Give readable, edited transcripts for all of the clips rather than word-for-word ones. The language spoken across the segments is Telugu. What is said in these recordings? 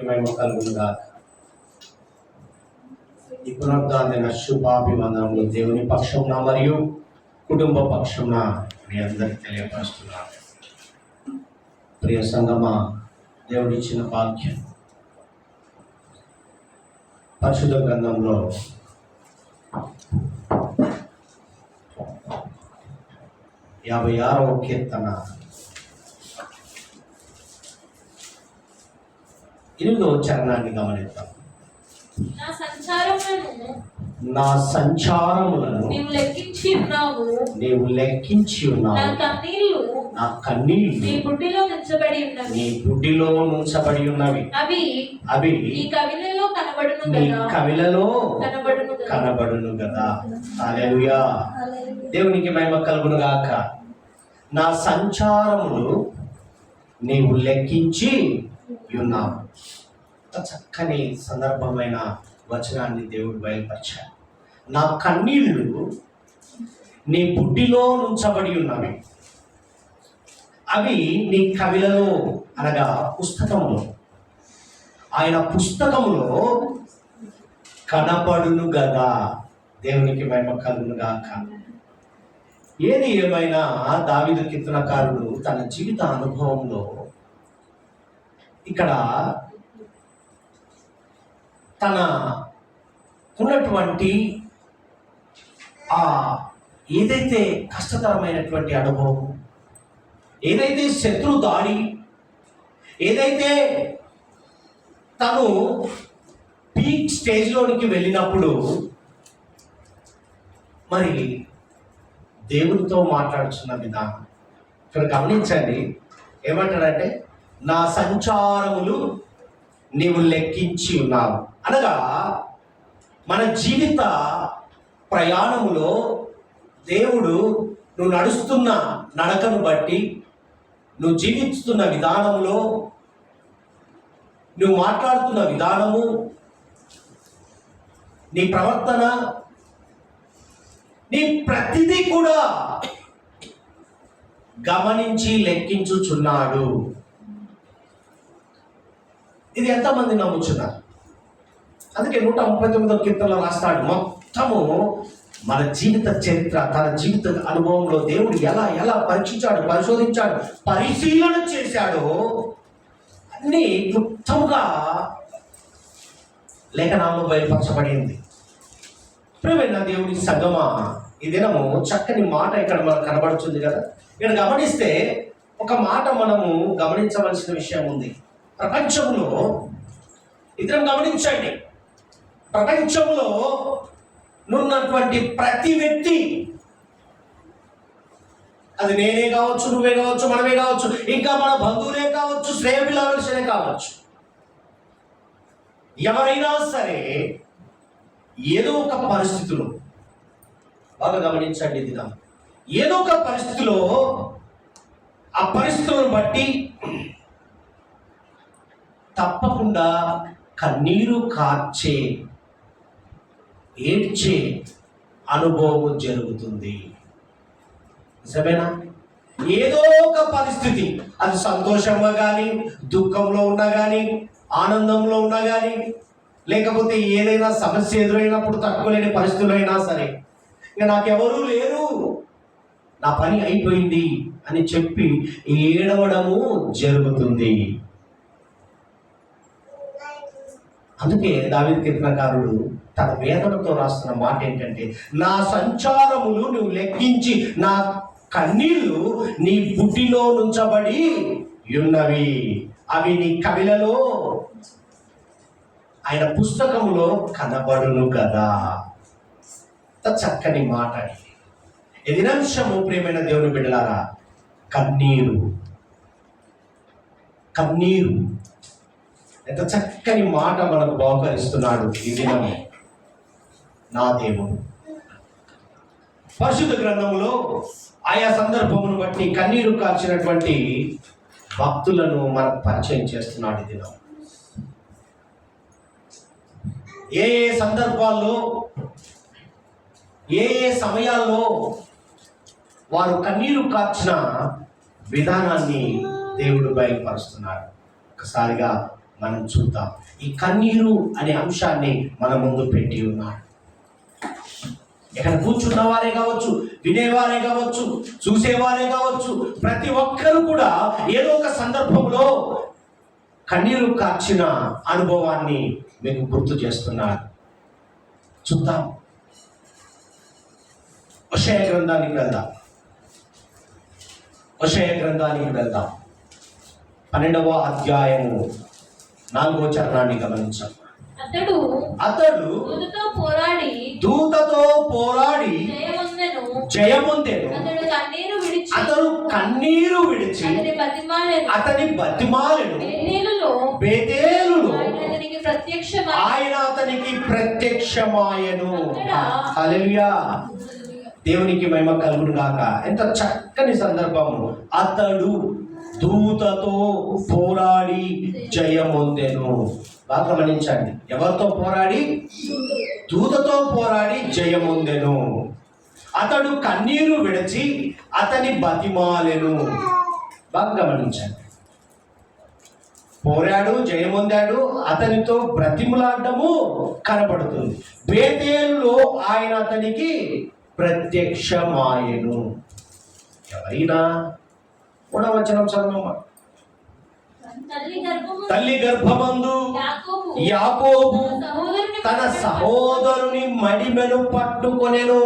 మహిమ కలుగునుగాక. ఈ పునరుద్ధాన శుభాభివందనములు దేవుని పక్షంన మరియు కుటుంబ పక్షంన మీ అందరికి తెలియపరుస్తున్నాను. ప్రియ సంగమా, దేవుడిచ్చిన భాగ్యం పరిశుద్ధ గ్రంథంలో 56వ కీర్తన 8వ చరణాన్ని గమనిద్దాం. నా సంచారములను నీవు లెక్కించి ఉన్నావు. నా కన్నీళ్లు నీ బుడ్డిలో నుంచబడి ఉన్నవి. అవి నీ కవిలలో కనబడును కదా. హల్లెలూయా. దేవునికి మహిమ కలుగును గాక. నా సంచారములు నీవు లెక్కించి ఉన్నావు. చక్కని సందర్భమైన వచనాన్ని దేవుడు బయలుపరిచాడు. నా కన్నీళ్లు నీ బుడ్డిలో నుంచబడి ఉన్నవి. అవి నీ కవిలలో అనగా పుస్తకములో, ఆయన పుస్తకములో కనబడును గదా. దేవునికి మహిమ కలుగును గాక. ఏది ఏమైనా దావీదు కీర్తనకారుడు తన జీవిత అనుభవంలో ఇక్కడ తన ఉన్నటువంటి ఏదైతే కష్టతరమైనటువంటి అనుభవం, ఏదైతే శత్రు దాడి, ఏదైతే తను పీక్ స్టేజ్లోనికి వెళ్ళినప్పుడు మరి దేవునితో మాట్లాడుతున్న విధానం ఇక్కడ గమనించండి. ఏమంటాడంటే, నా సంచారములు నీవు లెక్కించి ఉన్నావు. అనగా మన జీవిత ప్రయాణములో దేవుడు నువ్వు నడుస్తున్న నడకను బట్టి, నువ్వు జీవిస్తున్న విధానంలో, నువ్వు మాట్లాడుతున్న విధానము, నీ ప్రవర్తన, నీ ప్రతిదీ కూడా గమనించి లెక్కించుచున్నాడు. ఇది ఎంతమంది నమ్ముచున్నారు? అందుకే 139వ కీర్తనలో రాస్తాడు, మొత్తము మన జీవిత చరిత్ర, తన జీవిత అనుభవంలో దేవుడు ఎలా ఎలా పరీక్షించాడు, పరిశోధించాడు, పరిశీలన చేశాడో అన్నీ క్లుప్తంగా లేఖనాల్లో బయలుపరచబడింది. ప్రియమైన దేవుని సంగమా, ఈ దినము చక్కని మాట ఇక్కడ మనకు కనబడుతుంది కదా. ఇక్కడ గమనిస్తే ఒక మాట మనము గమనించవలసిన విషయం ఉంది. ప్రపంచంలో ఇద్దరం గమనించండి, ప్రపంచంలో నున్నటువంటి ప్రతి వ్యక్తి, అది నేనే కావచ్చు, నువ్వే కావచ్చు, మనమే కావచ్చు, ఇంకా మన బంధువులే కావచ్చు, శ్రేయభిలాషలే కావచ్చు, ఎవరైనా సరే ఏదో ఒక పరిస్థితిలో, బాగా గమనించండి ఇది, ఏదో ఒక పరిస్థితిలో ఆ పరిస్థితులను బట్టి తప్పకుండా కన్నీరు కార్చే, ఏడ్చే అనుభవం జరుగుతుంది. నిజమేనా? ఏదో ఒక పరిస్థితి, అది సంతోషంగా కానీ, దుఃఖంలో ఉన్నా కానీ, ఆనందంలో ఉన్నా కానీ, లేకపోతే ఏదైనా సమస్య ఎదురైనప్పుడు తట్టుకోలేని పరిస్థితులు అయినా సరే, ఇక నాకెవరూ లేరు, నా పని అయిపోయింది అని చెప్పి ఏడవడము జరుగుతుంది. అందుకే దావీదు కీర్తనకారుడు తన వేదనతో రాస్తున్న మాట ఏంటంటే, నా సంచారములు నువ్వు లెక్కించి, నా కన్నీళ్లు నీ బుడ్డిలో నుంచబడి ఉన్నవి. అవి నీ కవిలలో, ఆయన పుస్తకములో కనబడును కదా. చక్కని మాట. ఇది నిమిషము ప్రియమైన దేవుని బిడ్డలారా, కన్నీరు ఎంత చక్కని మాట మనకు బహుకరిస్తున్నాడు ఈ దినము నా దేవుడు. పరిశుద్ధ గ్రంథంలో ఆయా సందర్భమును బట్టి కన్నీరు కార్చినటువంటి భక్తులను మనకు పరిచయం చేస్తున్నాడు ఈ దినం. ఏ ఏ సందర్భాల్లో, ఏ ఏ సమయాల్లో వారు కన్నీరు కార్చిన విధానాన్ని దేవుడు బయలుపరుస్తున్నాడు. ఒకసారిగా మనం చూద్దాం. ఈ కన్నీరు అనే అంశాన్ని మన ముందు పెట్టి ఉన్నాడు. ఇక్కడ కూర్చున్న వారే కావచ్చు, వినేవారే కావచ్చు, చూసేవారే కావచ్చు, ప్రతి ఒక్కరు కూడా ఏదో ఒక సందర్భంలో కన్నీరు కార్చిన అనుభవాన్ని మీకు గుర్తు చేస్తున్నారు. చూద్దాం. హోషేయ గ్రంథానికి వెళ్దాం. హోషేయ గ్రంథానికి వెళ్దాం. 12వ అధ్యాయము 4వ చరణాన్ని గమనించాం. అతడు దూతతో పోరాడి జయముందెను. అతడు కన్నీరు విడిచి అతని బతిమాలెను. బేతేలులో ఆయన అతనికి ప్రత్యక్షమాయెను. హల్లెలూయా, దేవునికి మహిమ కలుగును గాక. ఎంత చక్కని సందర్భము. అతడు దూతతో పోరాడి జయమొందెను. బాగా గమనించండి. ఎవరితో పోరాడి? దూతతో పోరాడి జయమొందెను. అతడు కన్నీరు విడిచి అతని బతిమాలెను. బాగా గమనించండి. పోరాడు, జయమొందాడు, అతనితో బ్రతిమలాడము కనబడుతుంది. బేతేలులో ఆయన అతనికి ప్రత్యక్షమాయెను. ఎవరైనా 3వ వచనం చదవమ్మా. తల్లి గర్భమందు యాకోబు తన సహోదరుని మడిమెను పట్టుకొనెను.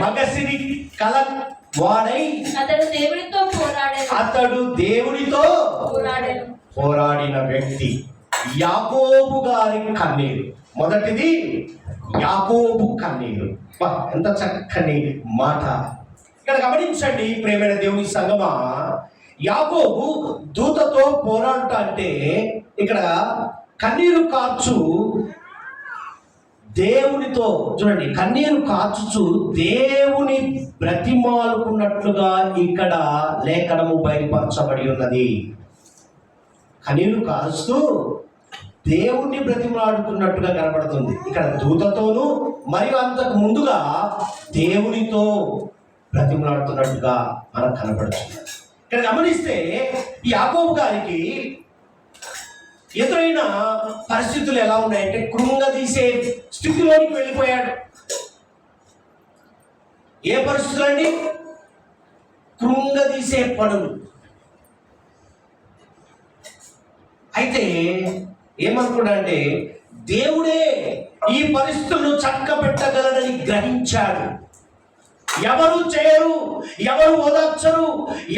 మగసిరి కల వాడై అతడు దేవుడితో పోరాడిన వ్యక్తి. యాకోబు గారి కన్నీరు. మొదటిది యాకోబు కన్నీరు. ఎంత చక్కని మాట. ఇక్కడ గమనించండి ప్రియమైన దేవుని సంగమా. యాకోబు దూతతో పోరాడుట అంటే ఇక్కడ కన్నీరు కార్చు దేవునితో, చూడండి, కన్నీరు కార్చుచు దేవుని బ్రతిమాలుకున్నట్లుగా ఇక్కడ లేఖనము బయలుపరచబడి ఉన్నది. కన్నీరు కారుస్తూ దేవుణ్ణి బ్రతిమలాడుతున్నట్టుగా కనబడుతుంది. ఇక్కడ దూతతోనూ మరియు అంతకు ముందుగా దేవునితో బ్రతిమలాడుతున్నట్టుగా మనకు కనబడుతుంది. ఇక్కడ గమనిస్తే ఈ యాకోబు గారికి ఎదురైన పరిస్థితులు ఎలా ఉన్నాయంటే కృంగదీసే స్థితిలోనికి వెళ్ళిపోయాడు. ఏ పరిస్థితులు అండి? కృంగదీసే పనులు. అయితే ఏమనుకున్నాడంటే దేవుడే ఈ పరిస్థితులను చక్కబెట్టగలడని గ్రహించాడు. ఎవరు చేయరు, ఎవరు ఓదార్చరు,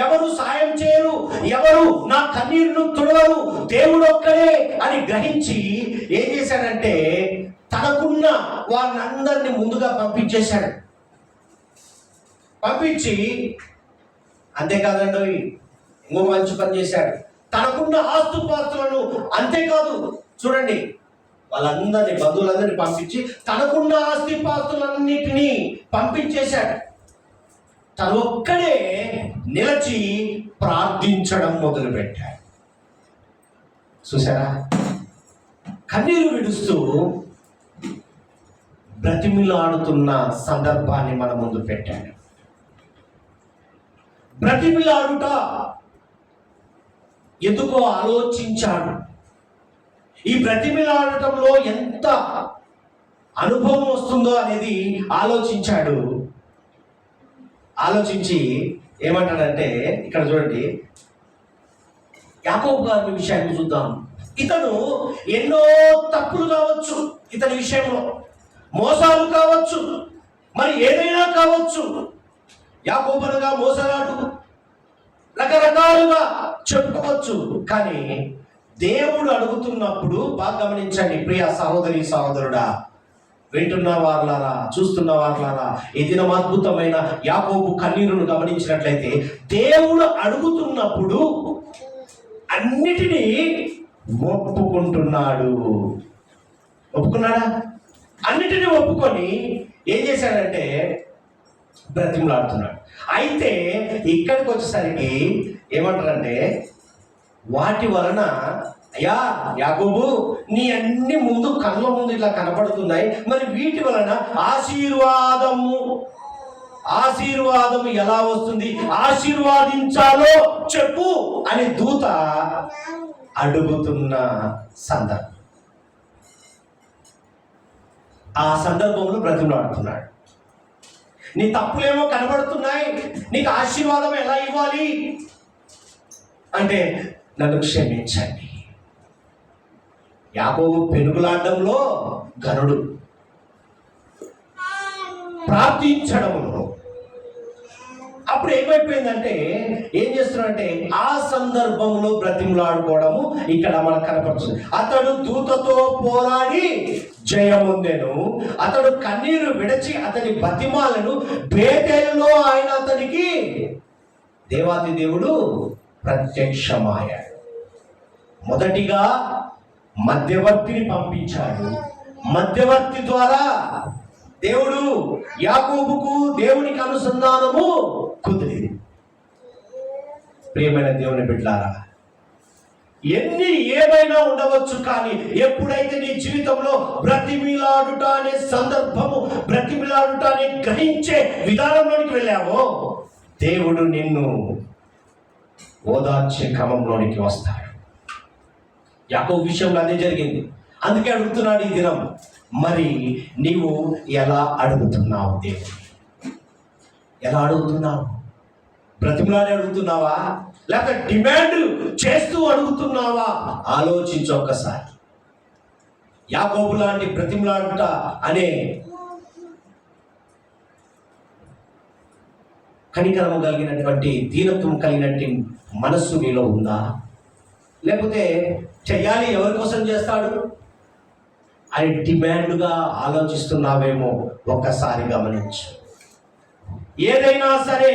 ఎవరు సాయం చేయరు, ఎవరు నా కన్నీరును తుడవరు, దేవుడు ఒక్కడే అని గ్రహించి ఏం చేశాడంటే తనకున్న వారినందరినీ ముందుగా పంపించేశాడు. పంపించి అంతేకాదండి, ఇంకో మంచి పని చేశాడు. తనకున్న ఆస్తుపాస్తులను, అంతేకాదు చూడండి, వాళ్ళందరినీ, బంధువులందరినీ పంపించి తనకున్న ఆస్తిపాస్తులన్నిటినీ పంపించేశాడు. తను ఒక్కడే నిలిచి ప్రార్థించడం మొదలుపెట్టాడు. చూసారా? కన్నీరు విడుస్తూ బ్రతిమిలాడుతున్న సందర్భాన్ని మన ముందు పెట్టాడు. బ్రతిమిలాడుట ఎందుకో ఆలోచించాడు. ఈ బ్రతిమిలాడటంలో ఎంత అనుభవం వస్తుందో అనేది ఆలోచించాడు. ఆలోచించి ఏమంటాడంటే, ఇక్కడ చూడండి, యాకోబు గారి విషయాన్ని చూద్దాం. ఇతను ఎన్నో తప్పులు కావచ్చు, ఇతని విషయంలో మోసాలు కావచ్చు, మరి ఏదైనా కావచ్చు. యాకోబు అనగా మోసగాడు, రకరకాలుగా చెప్పుకోవచ్చు. కానీ దేవుడు అడుగుతున్నప్పుడు బాగా గమనించండి ప్రియ సహోదరి సహోదరుడా, వింటున్న వారులారా, చూస్తున్న వారులారా, ఈ దినం అద్భుతమైన యాకోబు కన్నీరును గమనించినట్లయితే దేవుడు అడుగుతున్నప్పుడు అన్నిటినీ ఒప్పుకుంటున్నాడు. ఒప్పుకున్నాడా? అన్నిటినీ ఒప్పుకొని ఏం చేశాడంటే బ్రతిమలాడుతున్నాడు. అయితే ఇక్కడికి వచ్చేసరికి ఏమంటారంటే, వాటి వలన అయ్యా యాకోబు, నీ అన్ని ముందు కళ్ళ ముందు ఇట్లా కనపడుతున్నాయి, మరి వీటి వలన ఆశీర్వాదము ఆశీర్వాదం ఎలా వస్తుంది, ఆశీర్వాదించాలో చెప్పు అని దూత అడుగుతున్న సందర్భం. ఆ సందర్భంలో బ్రతిమలాడుతున్నాడు. నీ తప్పులేమో కనబడుతున్నాయి, నీకు ఆశీర్వాదం ఎలా ఇవ్వాలి అంటే నన్ను క్షమించండి. యాకోబు పెనుగులాడడంలో ఘనుడు, ప్రార్థించడంలో. అప్పుడు ఏమైపోయిందంటే ఏం చేస్తున్నాడంటే ఆ సందర్భంలో బ్రతిమలాడుకోవడము ఇక్కడ మనకు కనపడుతుంది. అతడు దూతతో పోరాడి జయముందెను, అతడు కన్నీరు విడచి అతని బతిమాలను బేతేలులో ఆయన అతనికి దేవాది దేవుడు ప్రత్యక్షమయ్యాడు. మొదటిగా మధ్యవర్తిని పంపించాడు. మధ్యవర్తి ద్వారా దేవుడు యాకోబుకు దేవునికి అనుసంధానము కుదిరింది. ప్రియమైన దేవుని బిడ్డలారా, ఏమైనా ఉండవచ్చు, కానీ ఎప్పుడైతే నీ జీవితంలో బ్రతిమిలాడుట అనే సందర్భము, బ్రతిమిలాడుట అనే గ్రహించే విధానంలోనికి వెళ్ళావో దేవుడు నిన్ను ఓదార్చే క్రమంలోనికి వస్తాడు. యాకోబు విషయంలో అదే జరిగింది. అందుకే అడుగుతున్నాడు ఈ దినం, మరి నీవు ఎలా అడుగుతున్నావు? దేవుడు ఎలా అడుగుతున్నావు? బ్రతిమలాడి అడుగుతున్నావా, లేక డిమాండ్ చేస్తూ అడుగుతున్నావా? ఆలోచించు ఒక్కసారి. యాకోబు లాంటి బ్రతిమలాడుట అనే కనికరము కలిగినటువంటి, దీనత్వం కలిగినటువంటి మనస్సు నీలో ఉందా? లేకపోతే చెయ్యాలి, ఎవరి కోసం చేస్తాడు అని డిమాండ్గా ఆలోచిస్తున్నావేమో ఒక్కసారి గమనించు. ఏదైనా సరే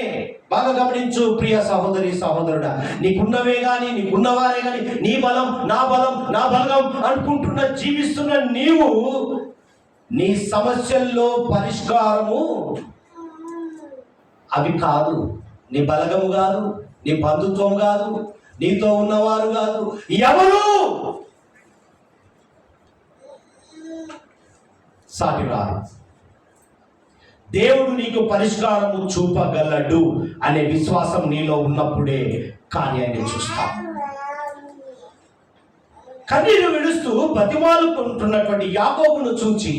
బాగా గమనించు ప్రియ సహోదరి సహోదరుడా, నీకున్నవే కానీ, నీకున్నవారే కానీ, నీ బలం నా బలం నా బలగం అనుకుంటున్న జీవిస్తున్న నీవు నీ సమస్యల్లో పరిష్కారము అవి కాదు. నీ బలగము కాదు, నీ బంధుత్వం కాదు, నీతో ఉన్నవారు కాదు, ఎవరు సాటిరారు. దేవుడు నీకు పరిష్కారము చూపగలడు అనే విశ్వాసం నీలో ఉన్నప్పుడే కార్యాన్ని చూస్తాం. కన్నీరు విడుస్తూ బతిమాలుకుంటున్నటువంటి యాకోబును చూచి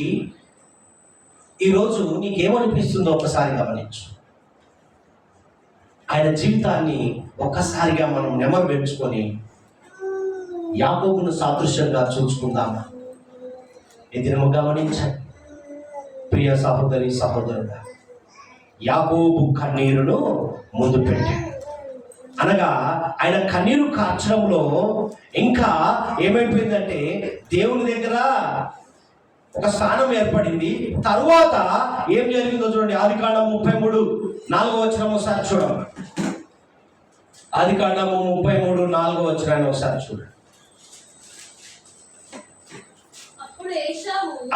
ఈరోజు నీకేమనిపిస్తుందో ఒకసారి గమనించు. ఆయన జీవితాన్ని ఒక్కసారిగా మనం నెమరు వేసుకొని యాకోబును సాదృశ్యంగా చూసుకుందామా? ఈ దినము గమనించండి ప్రియ సహోదరి సహోదరుడా, యాకోబు కన్నీరును ముందు పెట్టాడు. అనగా ఆయన కన్నీరు కార్చడంలో ఇంకా ఏమైపోయిందంటే దేవుని దగ్గర ఒక స్థానం ఏర్పడింది. తరువాత ఏం జరిగిందో చూడండి. ఆదికాండము 33:4 ఒకసారి చూడండి. ఆదికాండము 33:4 ఒకసారి చూడండి.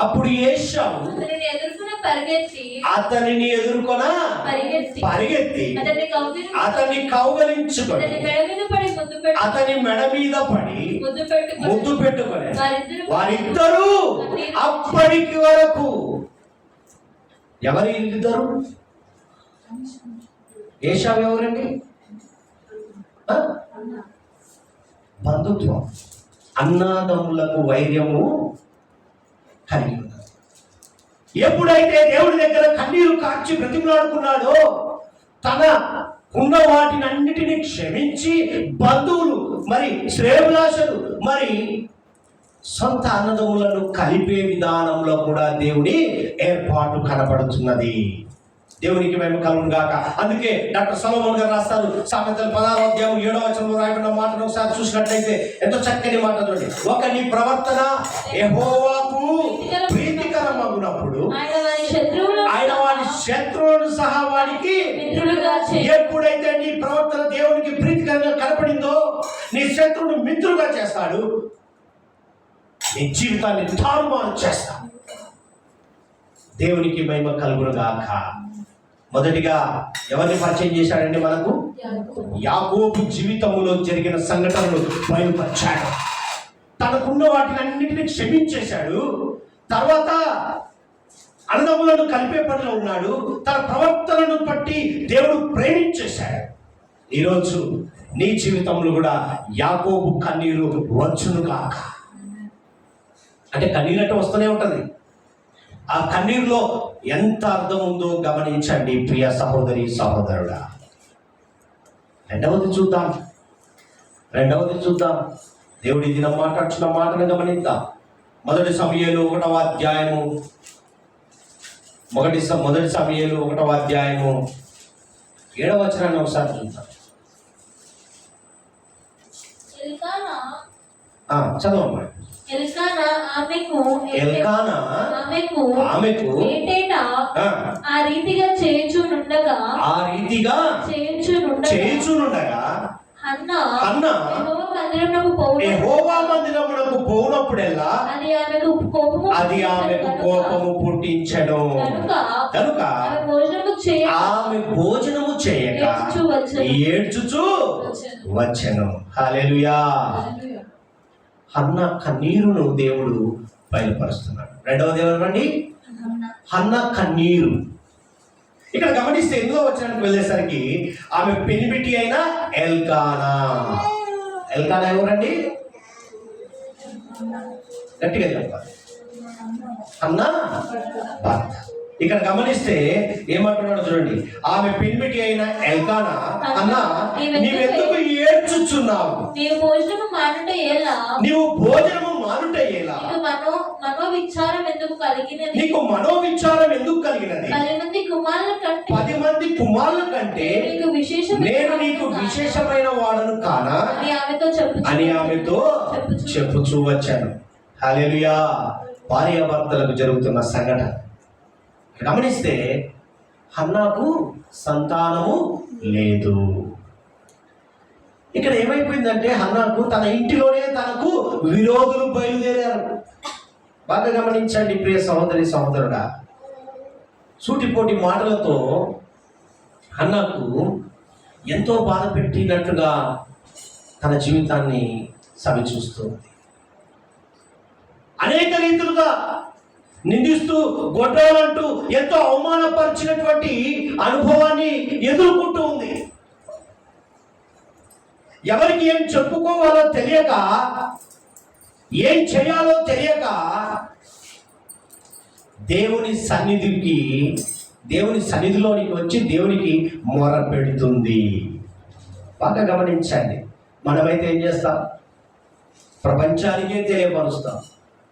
అప్పుడు ఏశావు అతనిని ఎదుర్కొన పరిగెత్తి అతన్ని కౌగలించుకొని అతని మెడ మీద పడి ముద్దు పెట్టుకొని వారిద్దరూ అప్పటికి వరకు ఎవరి ఇద్దరు? ఏశావు ఎవరండి? బంధుత్వం, అన్నదమ్ములకు వైర్యము కలిగి ఉన్నారు. ఎప్పుడైతే దేవుడి దగ్గర కన్నీరు కార్చి బ్రతిమలాడుకున్నాడో తన ఉన్న వాటిని అన్నిటినీ క్షమించి బంధువులు, మరి శ్రేయభిలాషులు, మరి సొంత అన్నదమ్ములను కలిపే విధానంలో కూడా దేవుని ఏర్పాటు కనపడుతున్నది. దేవునికి మేము కలుగును గాక. అందుకే డాక్టర్ సొలొమోన్ గారు రాస్తారు, సామెతలు 16:7 రాయబడిన మాటను ఒకసారి చూసినట్లయితే ఎంతో చక్కని మాట చూడండి. ఒకని ప్రవర్తన యెహోవాకు ప్రీతికరమగునప్పుడు ఆయన వాడి శత్రువులను సహా వాడికి ఎప్పుడైతే నీ ప్రవర్తన దేవునికి ప్రీతికరంగా కనపడిందో నీ శత్రువును మిత్రుగా చేస్తాడు, నీ జీవితాన్ని తారుమారు చేస్తాడు. దేవునికి మహిమ కలుగును గాక. మొదటిగా ఎవరిని పరిచయం చేశాడండి మనకు? యాకోబు జీవితంలో జరిగిన సంఘటనలు బయలుపరిచాడు. తనకున్న వాటిని అన్నింటినీ క్షమించేశాడు. తర్వాత అన్నదమ్ములను కలిపే పనిలో ఉన్నాడు. తన ప్రవర్తనను బట్టి దేవుడు ప్రేమించేశాడు. ఈరోజు నీ జీవితంలో కూడా యాకోబు కన్నీరు వచ్చును కాక. అంటే కన్నీరు అంటే వస్తూనే ఉంటుంది. ఆ కన్నీరులో ఎంత అర్థం ఉందో గమనించండి ప్రియ సహోదరి సహోదరుడా. రెండవది చూద్దాం. దేవుడి దినం మాట్లాడుతున్న మాటను గమనిద్దాం. మొదటి సమూయేలు 1వ అధ్యాయము 7వ వచనాన్ని ఒకసారి చూద్దాం. చదవమ్మా. ఆమెకు ఏటేటా ఆ రీతిగా చేయుచునుండగా హన్నా యెహోవా మందిరమునకు పోవునప్పుడెల్లా అది ఆమెకు కోపము పుట్టించెను. కనుక ఆమె భోజనము చేయక ఏడ్చుచు వచ్చెను. హల్లెలూయా. హన్నా కన్నీరును దేవుడు బయలుపరుస్తున్నాడు. రెండవది ఎవరండి? హన్నా కన్నీరు. ఇక్కడ గమనిస్తే 8వ వచనానికి వెళ్ళేసరికి ఆమె పెనిబిటి అయిన ఎల్కానా ఎవరండి? గట్టిగా చెప్పాలి. హన్నా భర్త. ఇక్కడ గమనిస్తే ఏమంటున్నాడు చూడండి. ఆమె పెనిబిటి అయిన ఎల్కానా, అన్నా నీవెందుకు ఏడ్చుచున్నావు? నీవు భోజనము మానుట ఎలా? నీకు మనోవిచారం ఎందుకు కలిగినది? 10 మంది కుమారుల కంటే నేను నీకు విశేషమైన వాడను కానా అని ఆమెతో చెప్పుచూ వచ్చాను. హల్లెలూయా. భార్యాభర్తలకు జరుగుతున్న సంఘటన గమనిస్తే హన్నాకు సంతానము లేదు. ఇక్కడ ఏమైపోయిందంటే హన్నాకు తన ఇంటిలోనే తనకు విరోధులు బయలుదేరారు. బాగా గమనించండి ప్రియ సహోదరి సహోదరుడా. సూటిపోటి మాటలతో హన్నాకు ఎంతో బాధ పెట్టినట్టుగా తన జీవితాన్ని సవి చూస్తుంది. అనేక రీతులుగా నిందిస్తూ గొడ్డలంటూ ఎంతో అవమానపరిచినటువంటి అనుభవాన్ని ఎదుర్కొంటూ ఉంది. ఎవరికి ఏం చెప్పుకోవాలో తెలియక, ఏం చేయాలో తెలియక దేవుని సన్నిధిలోనికి వచ్చి దేవునికి మొర పెడుతుంది. బాగా గమనించండి. మనమైతే ఏం చేస్తాం? ప్రపంచానికే తెలియపరుస్తాం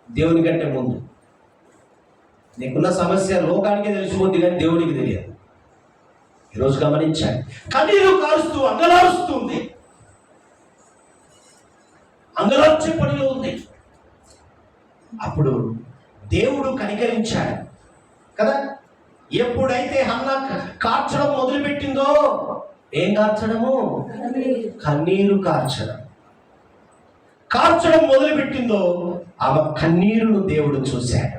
దేవుని కంటే ముందు. నీకున్న సమస్య లోకానికే తెలిసిపోద్ది కానీ దేవునికి తెలియదు. ఈరోజు గమనించండి. కన్నీరు కారుస్తూ అంగలారుస్తుంది, అంగలార్చే పనిలో ఉంది. అప్పుడు దేవుడు కనికరించాడు కదా. ఎప్పుడైతే హన్నా కార్చడం మొదలుపెట్టిందో, ఏం కార్చడము? కన్నీరు కార్చడం మొదలుపెట్టిందో ఆమె కన్నీరును దేవుడు చూశాడు.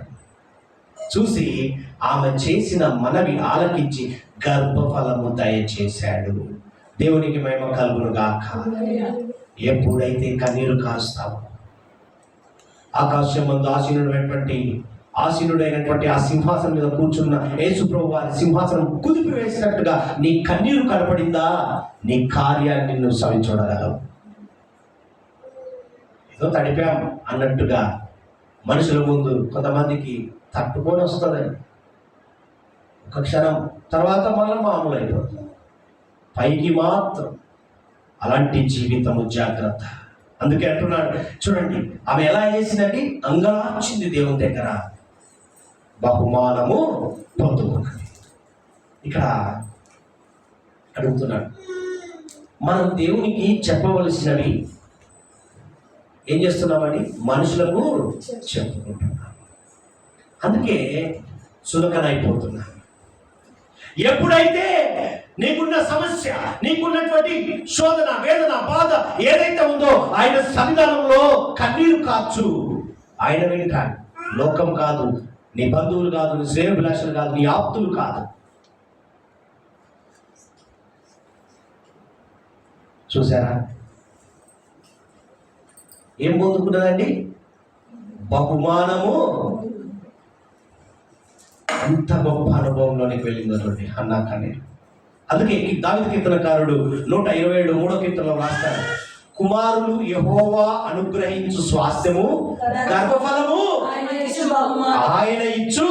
చూసి ఆమె చేసిన మనవి ఆలకించి గర్భఫలము దయచేశాడు. దేవునికి మహిమ కలుగును గాక. ఎప్పుడైతే కన్నీరు కారుస్తావో, ఆకాశమందు ఆసీనుడైనటువంటి ఆ సింహాసనం మీద కూర్చున్న యేసు ప్రభువు వారి సింహాసనం కుదిపి వేసినట్టుగా నీ కన్నీరు కనపడిందా, నీ కార్యాన్ని నువ్వు సవి చూడగలవు. ఏదో తడిపాం అన్నట్టుగా మనుషుల ముందు కొంతమందికి తట్టుకొని వస్తుంది. ఒక క్షణం తర్వాత మళ్ళీ మామూలు అయిపోతుంది. పైకి మాత్రం అలాంటి జీవితము జాగ్రత్త. అందుకే అంటున్నాడు చూడండి, ఆమె ఎలా చేసిందండి? అంగలార్చింది దేవుని దగ్గర, బహుమానము పొందుకున్నది. ఇక్కడ అడుగుతున్నాడు, మనం దేవునికి చెప్పవలసినవి ఏం చేస్తున్నామని మనుషులకు చెప్పుకుంటున్నాం. అందుకే చులకనైపోతున్నాను. ఎప్పుడైతే నీకున్న సమస్య, నీకున్నటువంటి శోధన, వేదన, బాధ ఏదైతే ఉందో ఆయన సన్నిధానంలో కన్నీరు కార్చు. ఆయన వింటాడు. లోకం కాదు, నీ బంధువులు కాదు, నీ శ్రేయోభిలాషులు కాదు, నీ ఆప్తులు కాదు. చూసారా ఏం పొందుకున్నదండి? బహుమానము అంత గొప్ప అనుభవంలోనికి వెళ్ళిందో చూడండి హన్నా కన్నీరు. అందుకే ఈ దావీదు కీర్తనకారుడు 127 3వ కీర్తనలో రాస్తాడు, కుమారులు యెహోవా అనుగ్రహించు స్వాస్థ్యము గర్భఫలము ఆయన ఇచ్చు,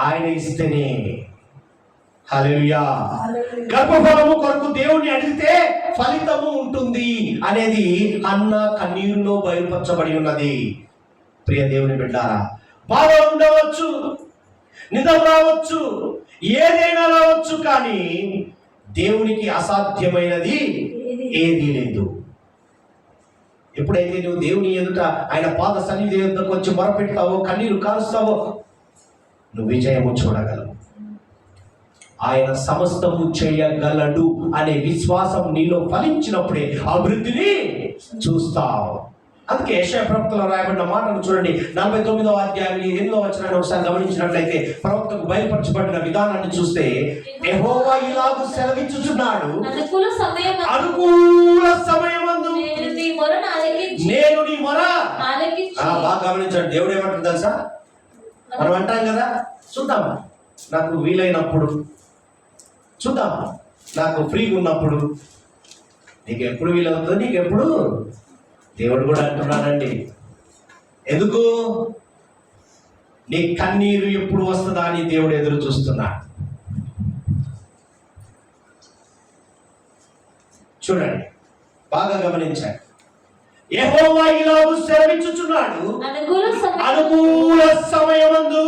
ఆయన ఇస్తేనే. హల్లెలూయా. గర్భఫలము కొరకు దేవుణ్ణి అడిగితే ఫలితము ఉంటుంది అనేది అన్న కన్నీరులో బయలుపరచబడి ఉన్నది. ప్రియ దేవుని బిడ్డారా, బాధ ఉండవచ్చు, నిద్ర రావచ్చు, ఏదైనా రావచ్చు, కానీ దేవునికి అసాధ్యమైనది ఏదీ లేదు. ఎప్పుడైతే నువ్వు దేవుని ఎదుట ఆయన పాద సన్నిధి ఎదుటకు వచ్చి మొరపెడతావో, కన్నీరు కారుస్తావో, నువ్వు విజయము చూడగలవు. ఆయన సమస్తము చేయగలడు అనే విశ్వాసం నీలో ఫలించినప్పుడే అభివృద్ధిని చూస్తావు. అందుకే యెషయా ప్రవక్తలో రాయబడిన మాటను చూడండి. 49వ అధ్యాయం 8వ వచనాన్ని ఒకసారి గమనించినట్లయితే ప్రవక్తకు బయలుపరచబడిన విధానాన్ని చూస్తే, యెహోవా ఇలాగు సెలవిచ్చుచున్నాడు, అనుకూల సమయమందు నేను నీ మొర బాగా గమనించండి. దేవుడు ఏమంటాడు తెలుసా? మనం అంటాం కదా, చూద్దాం నాకు వీలైనప్పుడు, చూద్దాం నాకు ఫ్రీగా ఉన్నప్పుడు. నీకు ఎప్పుడు వీలవుతుందో నీకు ఎప్పుడు. దేవుడు కూడా అంటున్నాడండి, ఎందుకు నీ కన్నీరు ఎప్పుడు వస్తుందా అని దేవుడు ఎదురు చూస్తున్నాడు. చూడండి, బాగా గమనించాడు. యెహోవా ఇలాగు సెలవిచ్చుచున్నాడు, అనుకూల సమయమందు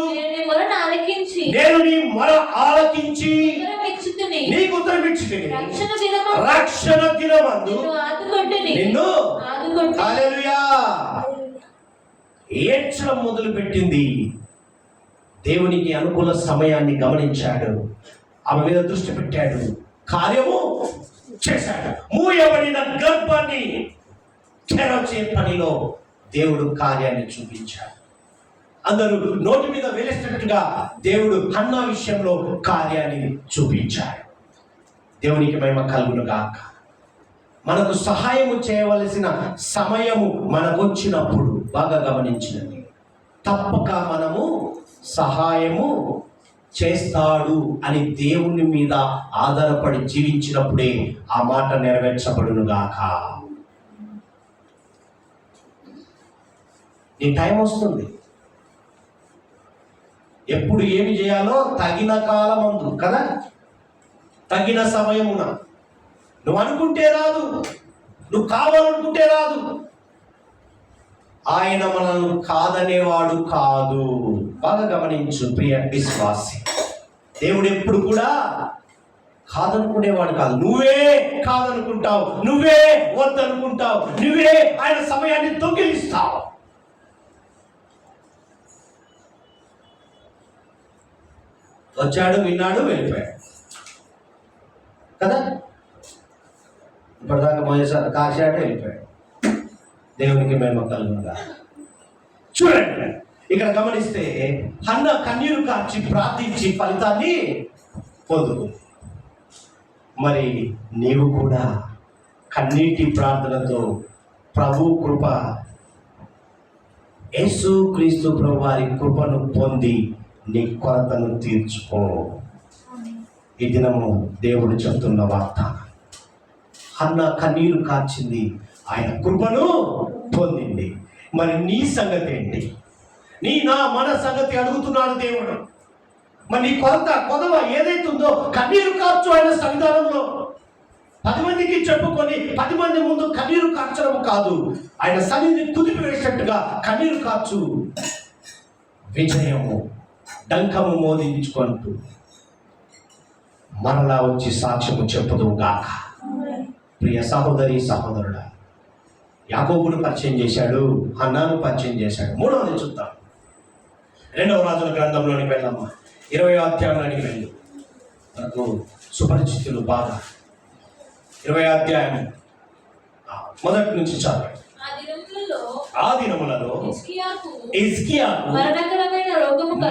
నేను నీ మొర ఆలకించి నీకు ఉత్తరమిచ్చుకొని రక్షణ దినమందు నిన్ను హల్లెలూయా. ఏడ్చడం మొదలు పెట్టింది. దేవునికి అనుకూల సమయాన్ని గమనించాడు, ఆమె మీద దృష్టి పెట్టాడు, కార్యము చేశాడు. మూయబడిన గర్భాన్ని తెరచే పనిలో దేవుడు కార్యాన్ని చూపించాడు. అందరూ నోటి మీద వేలేసినట్టుగా దేవుడు హన్నా విషయంలో కార్యాన్ని చూపించాడు. దేవునికి మహిమ కలుగును గాక. మనకు సహాయము చేయవలసిన సమయము మనకు వచ్చినప్పుడు బాగా గమనించినది, తప్పక మనము సహాయము చేస్తాడు అని దేవుని మీద ఆధారపడి జీవించినప్పుడే ఆ మాట నెరవేర్చబడును గాక. నీ టైం వస్తుంది. ఎప్పుడు ఏమి చేయాలో తగిన కాలమందు కదా, తగిన సమయమున. నువ్వు అనుకుంటే రాదు, నువ్వు కావాలనుకుంటే రాదు. ఆయన మనల్ని కాదనేవాడు కాదు. బాగా గమనించు ప్రియ విశ్వాసి, దేవుడు ఎప్పుడు కూడా కాదనుకునేవాడు కాదు. నువ్వే కాదనుకుంటావు, నువ్వే వద్దనుకుంటావు, నువ్వే ఆయన సమయాన్ని దొంగిలిస్తావు. వచ్చాడు, విన్నాడు, వెళ్ళిపోయాడు కదా. ఇప్పటిదాకా మోసాడు, కాశాడు, వెళ్ళిపోయాడు. దేవునికి మేము కలుగుగా. చూడండి, ఇక్కడ గమనిస్తే హన్న కన్నీరు కార్చి ప్రార్థించి ఫలితాన్ని పొందుకుంది. మరి నీవు కూడా కన్నీటి ప్రార్థనతో ప్రభు కృప, యేసు క్రీస్తు ప్రభు వారి కృపను పొంది నీ కొరతను తీర్చుకో. ఈ దినము దేవుడు చెప్తున్న వార్త. హన్న కన్నీరు కార్చింది, ఆయన కృపను పొందింది. మరి నీ సంగతి ఏంటి? మన సంగతి అడుగుతున్నాడు దేవుడు. మరి నీ కొదవ ఏదైతుందో కన్నీరు కార్చు ఆయన సంవిధానంలో. 10 మందికి చెప్పుకొని 10 మంది ముందు కన్నీరు కార్చడం కాదు, ఆయన సన్నిధిని కుదిపివేసినట్టుగా కన్నీరు కార్చు. విజయము డంకము మోదించుకుంటూ మరలా వచ్చి సాక్ష్యము చెప్పుదు గాక. ప్రియ సహోదరి సహోదరుడా, యాకోబును పరిచయం చేశాడు, హన్నాను పరిచయం చేశాడు. 3వది చూద్దాం. 2వ రాజుల గ్రంథంలోనికి వెళ్ళమ్మా. 20వ అధ్యాయంలోనికి వెళ్ళు. మనకు సుపరిచితులు బాగా 20వ అధ్యాయం మొదటి నుంచి చదవండి. ఆ దినములలో హిజ్కియాకు